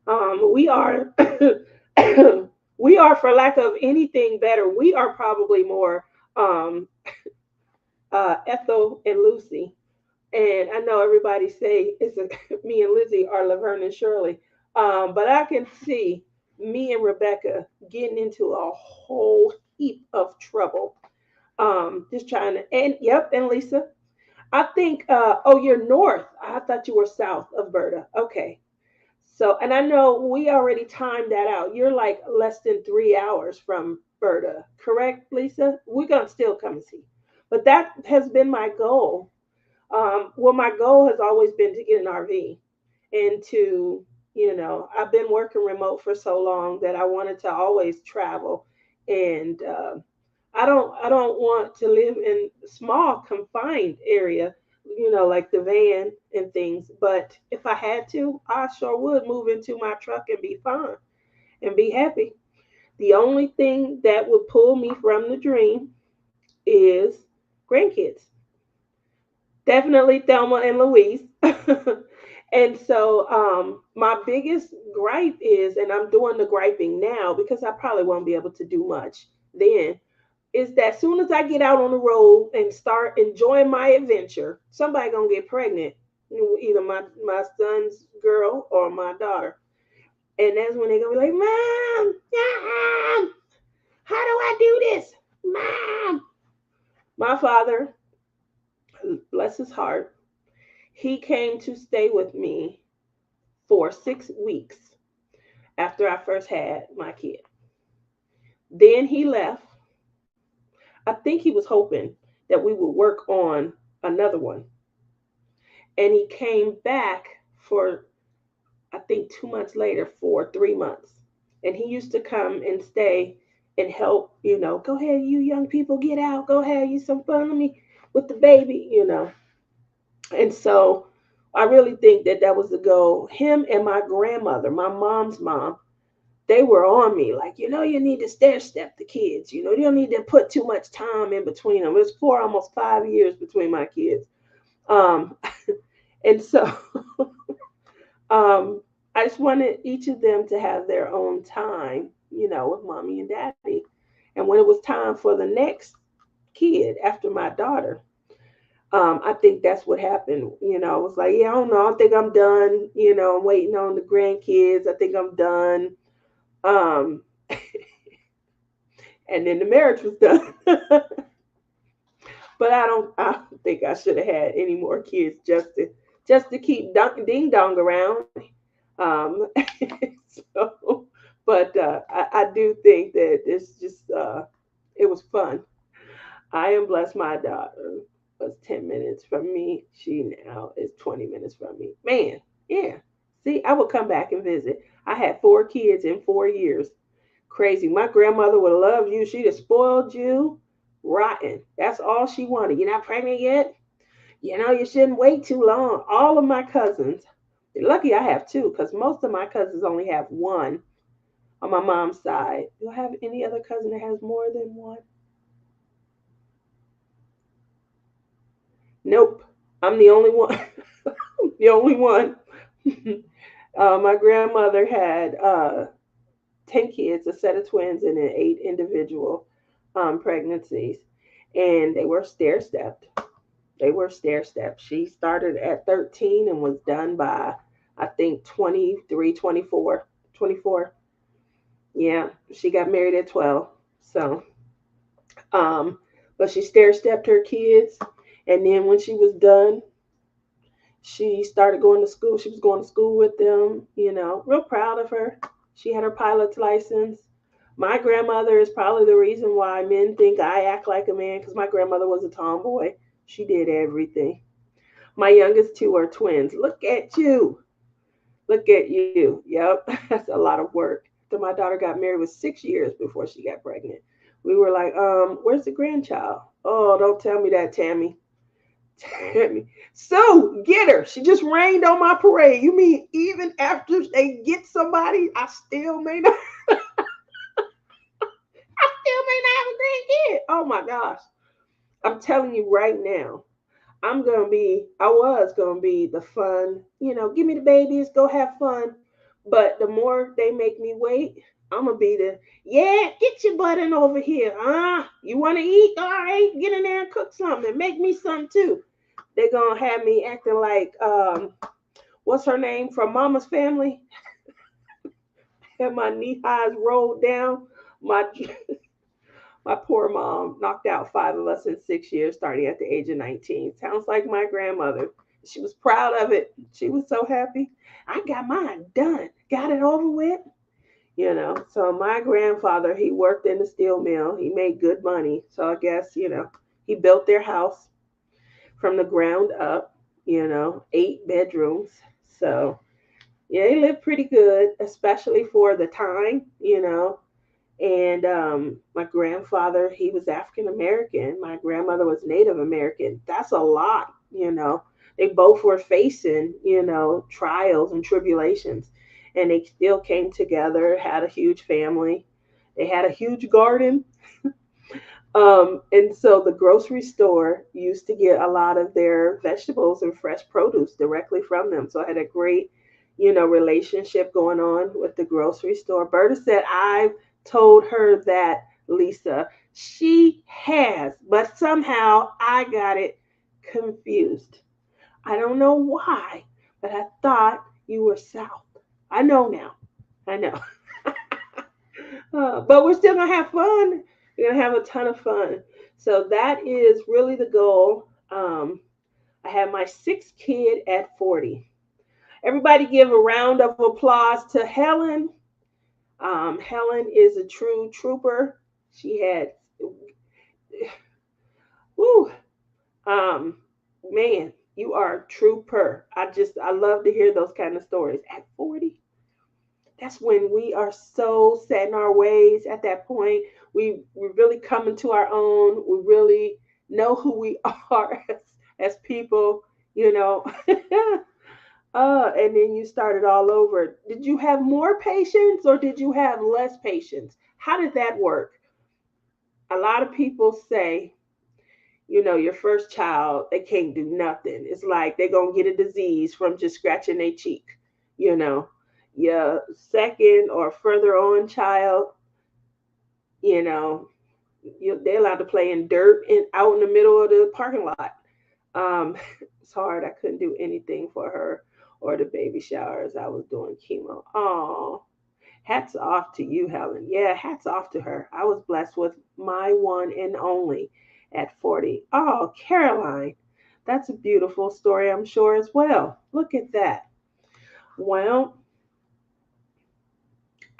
We are, we are, for lack of anything better, we are probably more um, Ethel and Lucy. And I know everybody say me and Lizzie are Laverne and Shirley, but I can see me and Rebecca getting into a whole heap of trouble. Just trying to, and yep, and Lisa, I think, oh, you're north. I thought you were south of Berta. Okay. So, and I know we already timed that out. You're like less than 3 hours from Berta, correct, Lisa? We're going to still come and see. But that has been my goal. Well, my goal has always been to get an RV and to, I've been working remote for so long that I wanted to always travel. And I don't want to live in small confined area, like the van and things. But if I had to, I sure would move into my truck and be fine and be happy. The only thing that would pull me from the dream is grandkids. Definitely Thelma and Louise. And so my biggest gripe is, and I'm doing the griping now because I probably won't be able to do much then, is that soon as I get out on the road and start enjoying my adventure, somebody gonna get pregnant, either my son's girl or my daughter, and that's when they gonna be like, "Mom, mom, how do I do this, Mom?" My father, bless his heart, he came to stay with me for 6 weeks after I first had my kid. Then he left. I think he was hoping that we would work on another one. And he came back for, I think, 2 months later for 3 months. And he used to come and stay and help, go ahead, you young people, get out, go ahead, you some fun with me with the baby. And so I really think that that was the goal. Him and my grandmother, my mom's mom, they were on me like, you need to stair step the kids. You don't need to put too much time in between them. It's almost 5 years between my kids. Um, and so I just wanted each of them to have their own time, with mommy and daddy. And when it was time for the next kid after my daughter, I think that's what happened. I was like, yeah, I don't know. I think I'm done. I'm waiting on the grandkids. I think I'm done. Um, and then the marriage was done. But I don't think I should have had any more kids just to keep ding dong around. Um, so, but I do think that it's just it was fun. I am blessed. My daughter was 10 minutes from me. She now is 20 minutes from me. Man, yeah. See, I would come back and visit. I had 4 kids in 4 years. Crazy. My grandmother would have loved you. She'd have spoiled you rotten. That's all she wanted. You're not pregnant yet? You shouldn't wait too long. All of my cousins, lucky I have two, because most of my cousins only have one on my mom's side. Do I have any other cousin that has more than one? Nope. I'm the only one. The only one. My grandmother had 10 kids, a set of twins, and then 8 individual pregnancies. And they were stair stepped. They were stair stepped. She started at 13 and was done by, I think, 23, 24. 24. Yeah, she got married at 12. So, um, but she stair stepped her kids. And then when she was done, she started going to school. She was going to school with them, real proud of her. She had her pilot's license. My grandmother is probably the reason why men think I act like a man, because my grandmother was a tomboy. She did everything. My youngest two are twins. Look at you. Look at you. Yep. That's a lot of work. After my daughter got married, it was 6 years before she got pregnant. We were like, where's the grandchild? Oh, don't tell me that, Tammy. Tammy. So get her. She just rained on my parade. You mean even after they get somebody, I still may not have a grandkid. Oh my gosh. I'm telling you right now, I was gonna be the fun, give me the babies, go have fun. But the more they make me wait, I'm gonna be yeah, get your butt in over here. You wanna eat? All right, get in there and cook something and make me some too. They're gonna have me acting like, what's her name from Mama's Family? Have my knee highs rolled down. My My poor mom knocked out 5 of us in 6 years, starting at the age of 19. Sounds like my grandmother. She was proud of it. She was so happy. I got mine done, got it over with. So my grandfather, he worked in the steel mill. He made good money. So I guess, he built their house from the ground up, 8 bedrooms. So yeah, he lived pretty good, especially for the time. And my grandfather, he was African American. My grandmother was Native American. That's a lot. They both were facing, trials and tribulations. And they still came together, had a huge family. They had a huge garden. And so the grocery store used to get a lot of their vegetables and fresh produce directly from them. So I had a great, relationship going on with the grocery store. Berta said, I've told her that, Lisa. She has, but somehow I got it confused. I don't know why, but I thought you were South. I know now. I know. But we're still going to have fun. We're going to have a ton of fun. So that is really the goal. I had my sixth kid at 40. Everybody give a round of applause to Helen. Helen is a true trooper. She had, whoo, um, man, you are a trooper. I love to hear those kind of stories. At 40, that's when we are so set in our ways. At that point, we really come into our own. We really know who we are as people, you know. And then you started all over. Did you have more patience or did you have less patience? How did that work? A lot of people say, your first child, they can't do nothing. It's like they're going to get a disease from just scratching their cheek. You know, your second or further on child, you know, they're allowed to play in dirt and out in the middle of the parking lot. Um, it's hard. I couldn't do anything for her or the baby showers. I was doing chemo. Oh, hats off to you, Helen. Yeah, hats off to her. I was blessed with my one and only at 40. Oh, Caroline, that's a beautiful story, I'm sure, as well. Look at that. Well,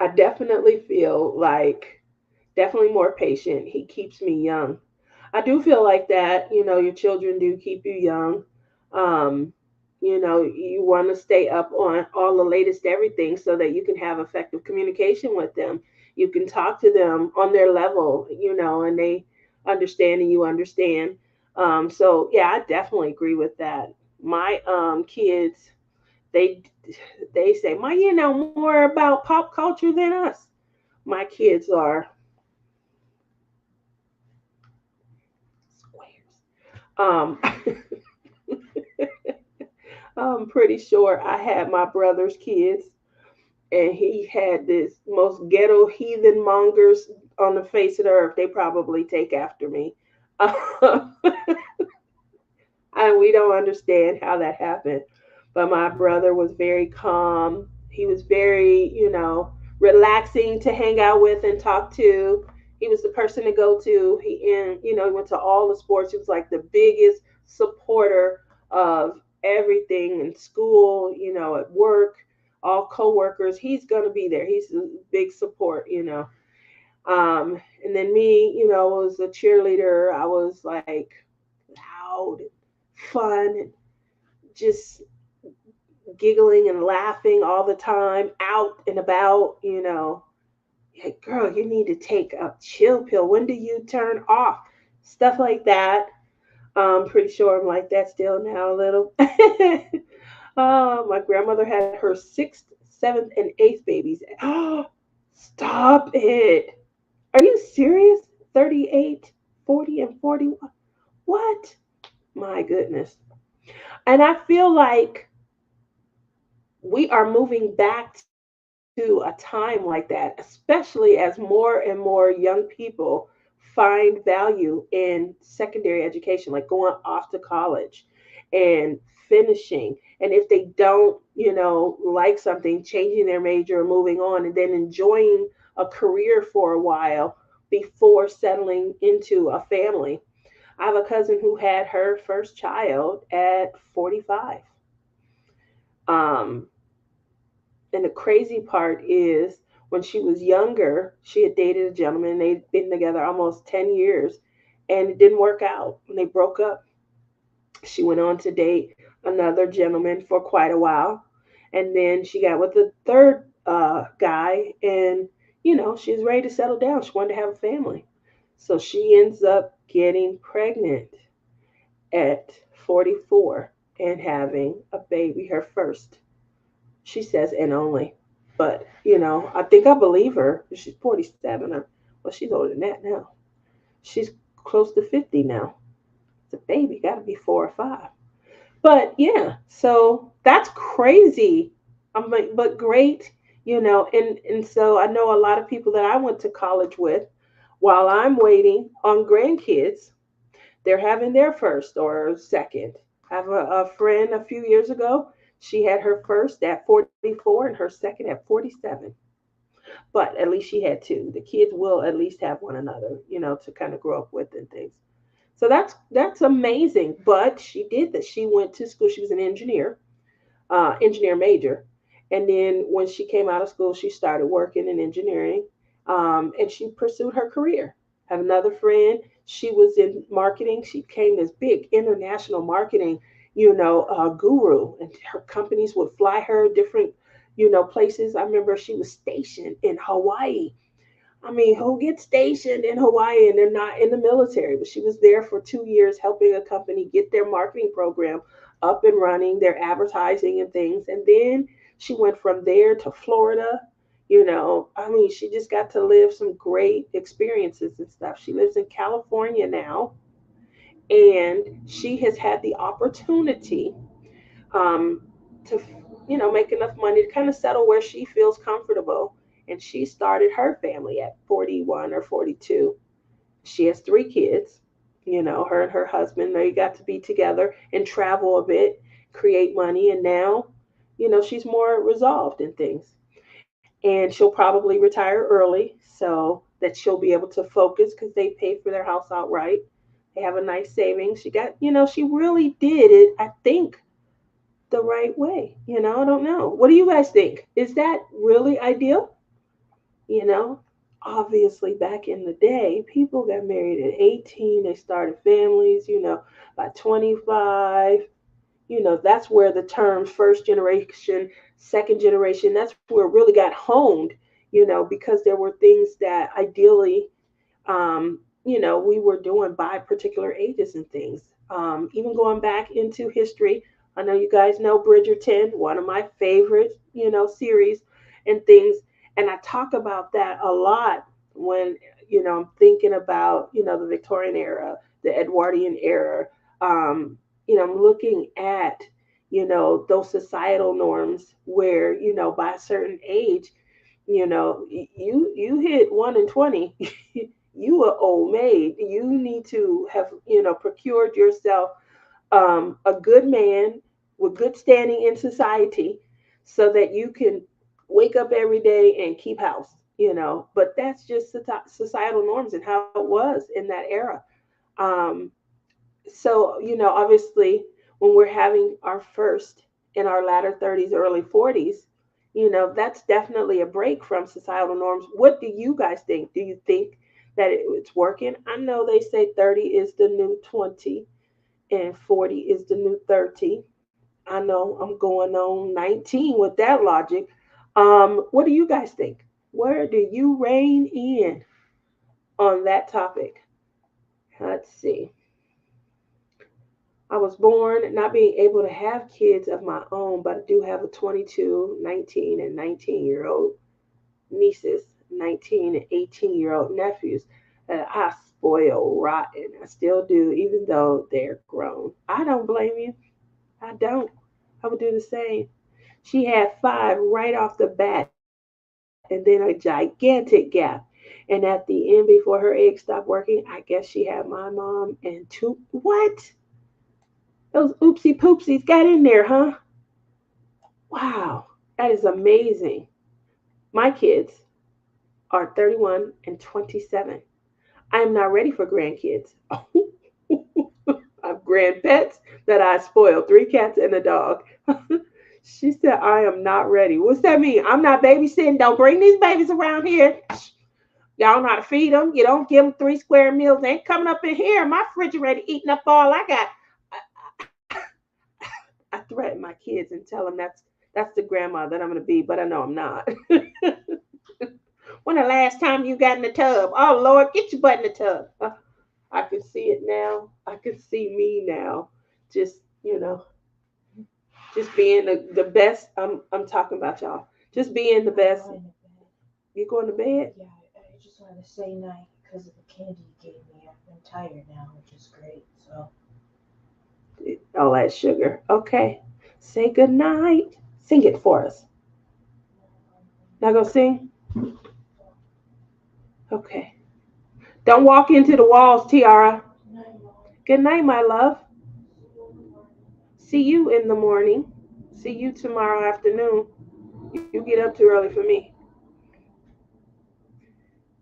I definitely feel like definitely more patient. He keeps me young. I do feel like that, your children do keep you young. Um, you want to stay up on all the latest everything so that you can have effective communication with them. You can talk to them on their level, and they understand and you understand. So yeah, I definitely agree with that. My kids, they they say, "Ma, you know more about pop culture than us." My kids are squares. Um, I'm pretty sure I had my brother's kids, and he had this most ghetto heathen mongers on the face of the earth. They probably take after me. And we don't understand how that happened. But my brother was very calm. He was very, relaxing to hang out with and talk to. He was the person to go to. He went to all the sports. He was like the biggest supporter of everything in school, at work, all coworkers. He's gonna be there. He's a big support. And then me, was a cheerleader. I was like loud, fun, and just giggling and laughing all the time, out and about. Like, girl, you need to take a chill pill. When do you turn off? Stuff like that. I'm pretty sure I'm like that still now a little. My grandmother had her sixth, seventh, and eighth babies. Oh, stop it. Are you serious? 38, 40, and 41? What? My goodness. And I feel like we are moving back to a time like that, especially as more and more young people find value in secondary education, like going off to college and finishing. And if they don't, like something, changing their major or moving on, and then enjoying a career for a while before settling into a family. I have a cousin who had her first child at 45. Um, and the crazy part is when she was younger, she had dated a gentleman. They'd been together almost 10 years and it didn't work out. And they broke up. She went on to date another gentleman for quite a while. And then she got with the third guy, and, she was ready to settle down. She wanted to have a family. So she ends up getting pregnant at 44 and having a baby, her first, she says, and only. But, I think I believe her. She's 47. Well, she's older than that now. She's close to 50 now. The baby got to be 4 or 5. But yeah, so that's crazy. I'm like, but great, and so I know a lot of people that I went to college with. While I'm waiting on grandkids, they're having their first or second. I have a friend a few years ago. She had her first at 44 and her second at 47. But at least she had two. The kids will at least have one another, to kind of grow up with and things. So that's amazing. But she did that. She went to school. She was an engineer major, and then when she came out of school, she started working in engineering, and she pursued her career. I have another friend. She was in marketing. She became this big international marketing, guru, and her companies would fly her different, places. I remember she was stationed in Hawaii. I mean, who gets stationed in Hawaii and they're not in the military? But she was there for 2 years helping a company get their marketing program up and running, their advertising and things. And then she went from there to Florida. I mean, she just got to live some great experiences and stuff. She lives in California now, and she has had the opportunity to make enough money to kind of settle where she feels comfortable. And she started her family at 41 or 42. She has 3 kids. Her and her husband, they got to be together and travel a bit, create money. And now, she's more resolved in things. And she'll probably retire early so that she'll be able to focus because they pay for their house outright. They have a nice savings. She got, she really did it, I think, the right way. I don't know. What do you guys think? Is that really ideal? You know, Obviously, back in the day, people got married at 18, they started families, by 25. That's where the terms first generation, second generation, that's where it really got honed, because there were things that ideally we were doing by particular ages and things. Even going back into history, I know you guys know Bridgerton, one of my favorite, series and things. And I talk about that a lot when, I'm thinking about, the Victorian era, the Edwardian era. I'm looking at, those societal norms where, by a certain age, you hit 1 in 20. You are old maid. You need to have, procured yourself a good man with good standing in society so that you can wake up every day and keep house, But that's just societal norms and how it was in that era. Um, so, obviously, when we're having our first in our latter 30s, early 40s, that's definitely a break from societal norms. What do you guys think? Do you think that it's working? I know they say 30 is the new 20 and 40 is the new 30. I know I'm going on 19 with that logic. What do you guys think? Where do you rein in on that topic? Let's see. I was born not being able to have kids of my own, but I do have a 22, 19, and 19-year-old nieces, 19 and 18-year-old nephews that I spoil rotten. I still do, even though they're grown. I don't blame you. I don't. I would do the same. She had five right off the bat, and then a gigantic gap. And at the end, before her egg stopped working, I guess she had my mom and two. What? Those oopsie poopsies got in there, huh? Wow. That is amazing. My kids are 31 and 27. I am not ready for grandkids. I've grand pets that I spoil, three cats and a dog. She said, I am not ready. What's that mean? I'm not babysitting. Don't bring these babies around here. Y'all know how to feed them. You don't give them three square meals. They ain't coming up in here. My refrigerator eating up all I got. I threaten my kids and tell them that's the grandma that I'm going to be, but I know I'm not. When the last time you got in the tub? Oh Lord, get your butt in the tub. I can see it now. I can see me now. Just just being the best. I'm talking about y'all. Just being the I'm best. going to bed. You going to bed? Yeah, I just want to say night because of the candy you gave me. I'm tired now, which is great. So, All that sugar. Okay. Say good night. Sing it for us. Not gonna sing? Okay. Don't walk into the walls, Tiara. night, mom. Good night, my love. See you in the morning. See you in the morning. See you tomorrow afternoon. You get up too early for me.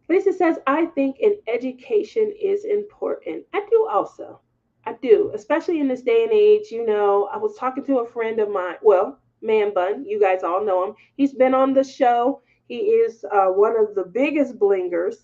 Lisa says, I think an education is important. I do also. I do, especially in this day and age. I was talking to a friend of mine, well, Man Bun, you guys all know him. He's been on the show. He is one of the biggest blingers.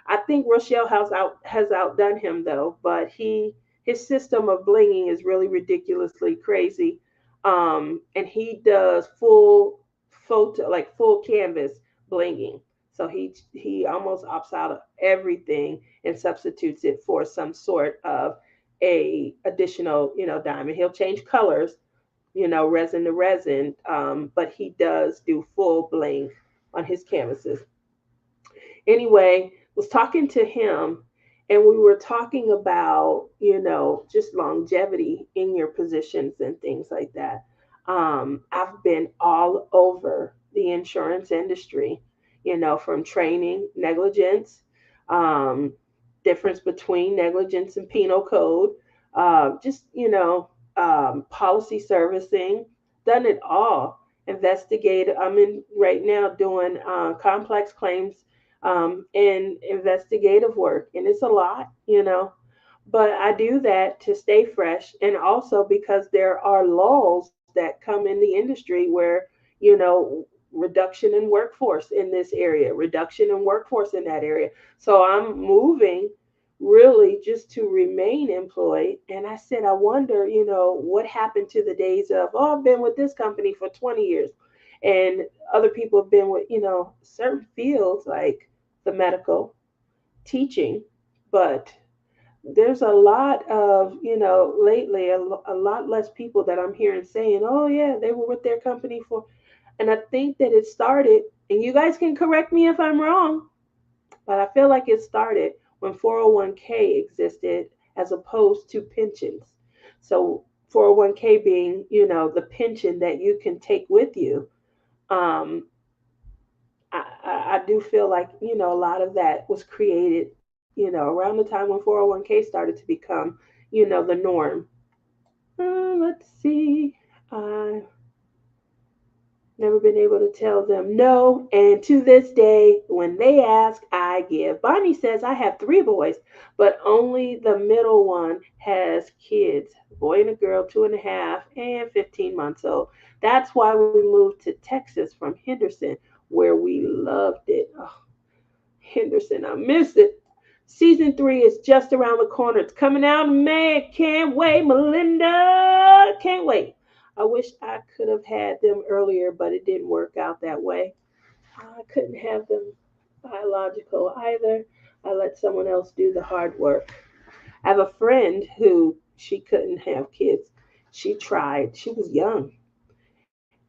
I think Rochelle has outdone him though, but his system of blinging is really ridiculously crazy. And he does full photo, like full canvas blinging. So he almost opts out of everything and substitutes it for some sort of a additional, diamond. He'll change colors, resin to resin, but he does do full bling on his canvases. Anyway, was talking to him and we were talking about, just longevity in your positions and things like that. I've been all over the insurance industry, from training, negligence, um, difference between negligence and penal code, just, policy servicing, done it all. Investigative. I'm in right now doing complex claims in investigative work, and it's a lot, But I do that to stay fresh, and also because there are laws that come in the industry where, reduction in workforce in this area, reduction in workforce in that area. So I'm moving really just to remain employed. And I said, I wonder, what happened to the days of, oh, I've been with this company for 20 years. And other people have been with, certain fields like the medical, teaching. but there's a lot of, lately a lot less people that I'm hearing saying, oh yeah, they were with their company for, and I think that it started, and you guys can correct me if I'm wrong, but I feel like it started when 401k existed as opposed to pensions. So 401k being, the pension that you can take with you. Um, I do feel like, a lot of that was created, around the time when 401k started to become, the norm. Let's see. I've never been able to tell them no. And to this day, when they ask, I give. Bonnie says, I have three boys, but only the middle one has kids, a boy and a girl, 2.5 and 15 months old. That's why we moved to Texas from Henderson, where we loved it. Oh, Henderson, I miss it. Season 3 is just around the corner. It's coming out in May. Can't wait, Melinda. Can't wait. I wish I could have had them earlier, but it didn't work out that way. I couldn't have them biological either. I let someone else do the hard work. I have a friend who she couldn't have kids. She tried. She was young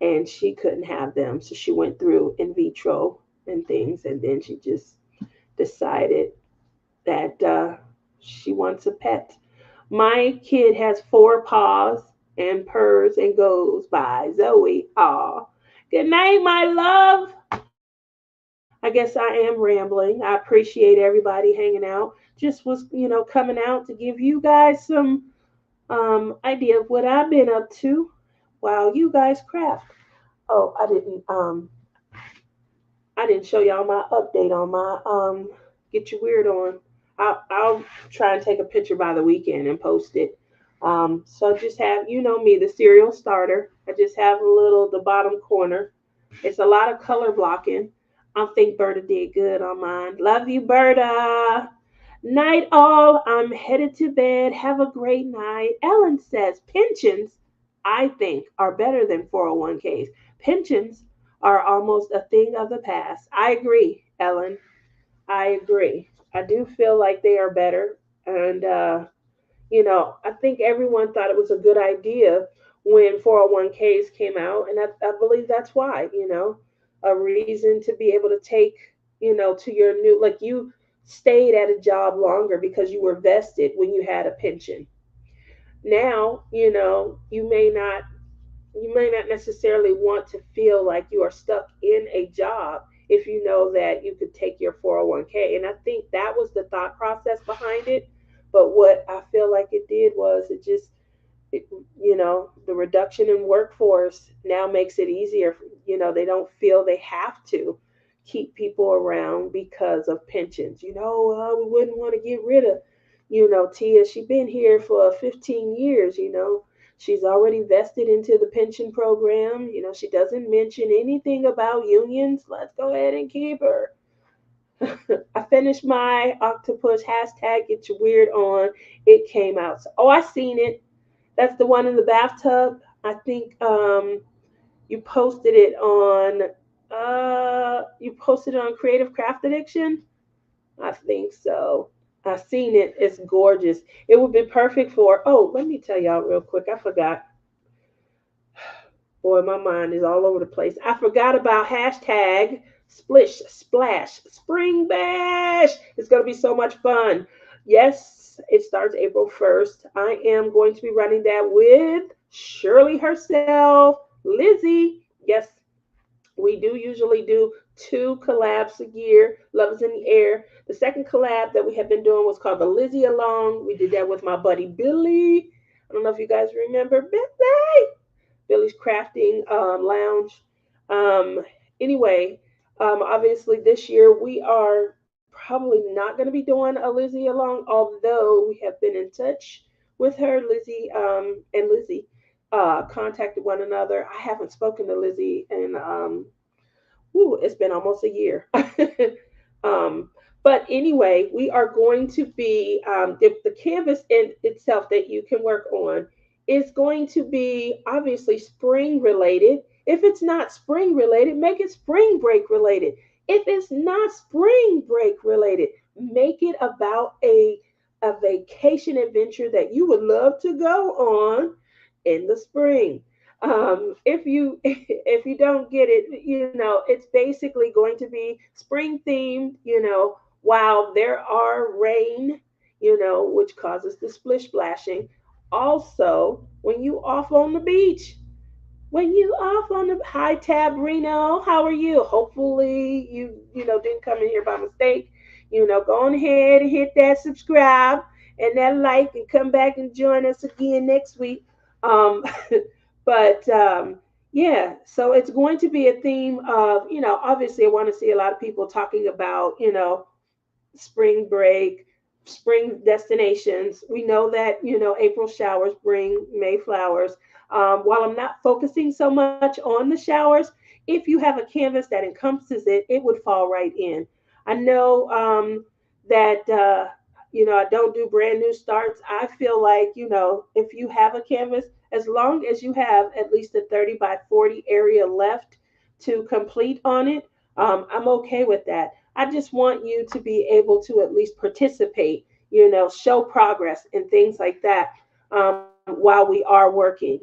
and she couldn't have them. So she went through in vitro and things, and then she just decided that she wants a pet. My kid has four paws and purrs and goes by Zoe. Aw. Good night, my love. I guess I am rambling. I appreciate everybody hanging out. Just was, coming out to give you guys some idea of what I've been up to while you guys craft. Oh, I didn't show y'all my update on my get you weird on. I'll try and take a picture by the weekend and post it. So just have, me, the serial starter. I just have a little the bottom corner. It's a lot of color blocking. I think Berta did good on mine. Love you, Berta. Night all. I'm headed to bed. Have a great night. Ellen says pensions, I think, are better than 401ks. Pensions are almost a thing of the past. I agree, Ellen. I agree. I do feel like they are better. And, I think everyone thought it was a good idea when 401ks came out. And I believe that's why, a reason to be able to take, to your new, like you stayed at a job longer because you were vested when you had a pension. Now, you may not necessarily want to feel like you are stuck in a job if you know that you could take your 401k. And I think that was the thought process behind it. But what I feel like it did was it, the reduction in workforce now makes it easier. They don't feel they have to keep people around because of pensions. We wouldn't want to get rid of, Tia. She's been here for 15 years, She's already vested into the pension program. She doesn't mention anything about unions. Let's go ahead and keep her. I finished my octopus hashtag get your weird on. It came out. Oh, I seen it. That's the one in the bathtub. I think you posted it on Creative Craft Addiction. I think so. I seen it. It's gorgeous. It would be perfect for. Oh, let me tell y'all real quick. I forgot. Boy, my mind is all over the place. I forgot about hashtag splish splash spring bash. It's gonna be so much fun. Yes, it starts April 1st. I am going to be running that with Shirley herself, Lizzie. Yes, we do usually do two collabs a year. Love is in the air. The second collab that we have been doing was called the Lizzie Along. We did that with my buddy Billy. I don't know if you guys remember Billy. Billy's Crafting Lounge. Um, anyway, obviously this year we are probably not going to be doing a Lizzie along, although we have been in touch with her, Lizzie and Lizzie. Contacted one another. I haven't spoken to Lizzie in it's been almost a year. um, but anyway, we are going to be the canvas in itself that you can work on is going to be obviously spring related. If it's not spring related, make it spring break related. If it's not spring break related, make it about a vacation adventure that you would love to go on in the spring. If you if you don't get it, it's basically going to be spring themed. While there are rain, which causes the splish splashing. Also, when you off on the beach, when you off on the high tab Reno, how are you? Hopefully you didn't come in here by mistake. Go on ahead and hit that subscribe and that like and come back and join us again next week. Um, but yeah, so it's going to be a theme of obviously I want to see a lot of people talking about spring break, spring destinations. We know that, April showers bring May flowers. While I'm not focusing so much on the showers, if you have a canvas that encompasses it, it would fall right in. I know that, I don't do brand new starts. I feel like, if you have a canvas, as long as you have at least a 30 by 40 area left to complete on it, I'm okay with that. I just want you to be able to at least participate, show progress and things like that while we are working.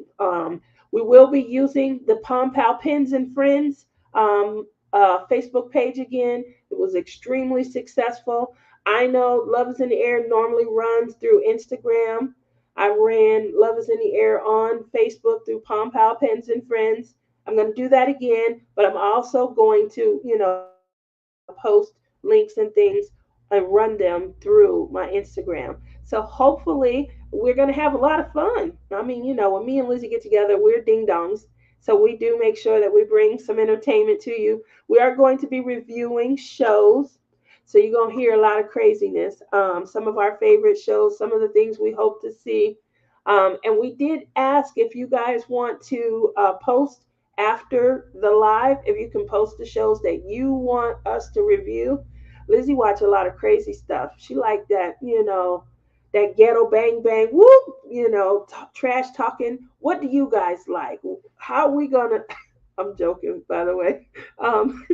We will be using the Palm Pal Pins and Friends Facebook page again. It was extremely successful. I know Love is in the Air normally runs through Instagram. I ran Love is in the Air on Facebook through Palm Pal Pins and Friends. I'm going to do that again, but I'm also going to, post links and things and run them through my Instagram. So hopefully we're going to have a lot of fun. I mean, when me and Lizzie get together, we're ding dongs. So we do make sure that we bring some entertainment to you. We are going to be reviewing shows. So you're going to hear a lot of craziness. Some of our favorite shows, some of the things we hope to see. And we did ask if you guys want to post after the live, if you can post the shows that you want us to review. Lizzie watch a lot of crazy stuff. She like that, that ghetto bang bang whoop, trash talking. What do you guys like? How are we gonna? I'm joking, by the way. Um,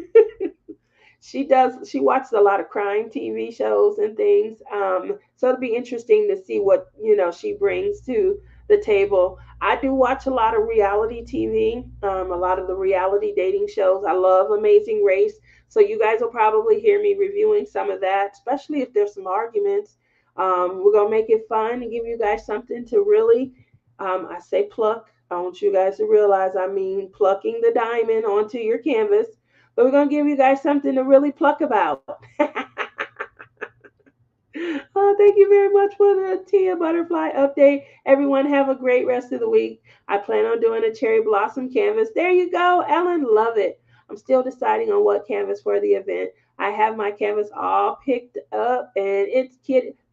she watches a lot of crime TV shows and things. So it'll be interesting to see what she brings to the table. I do watch a lot of reality TV, a lot of the reality dating shows. I love Amazing Race, so you guys will probably hear me reviewing some of that, especially if there's some arguments. We're gonna make it fun and give you guys something to really, I say pluck. I want you guys to realize I mean plucking the diamond onto your canvas, but we're going to give you guys something to really pluck about. Oh, thank you very much for the Tia Butterfly update. Everyone have a great rest of the week. I plan on doing a cherry blossom canvas. There you go, Ellen. Love it. I'm still deciding on what canvas for the event. I have my canvas all picked up and it's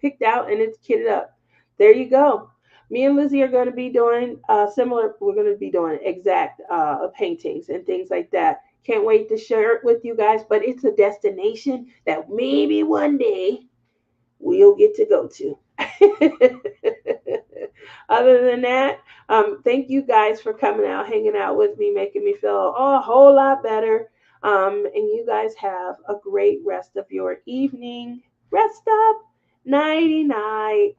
picked out and it's kitted up. There you go. Me and Lizzie are going to be doing similar. We're going to be doing exact paintings and things like that. Can't wait to share it with you guys. But it's a destination that maybe one day we'll get to go to. Other than that, thank you guys for coming out, hanging out with me, making me feel a whole lot better. And you guys have a great rest of your evening. Rest up. Nighty night.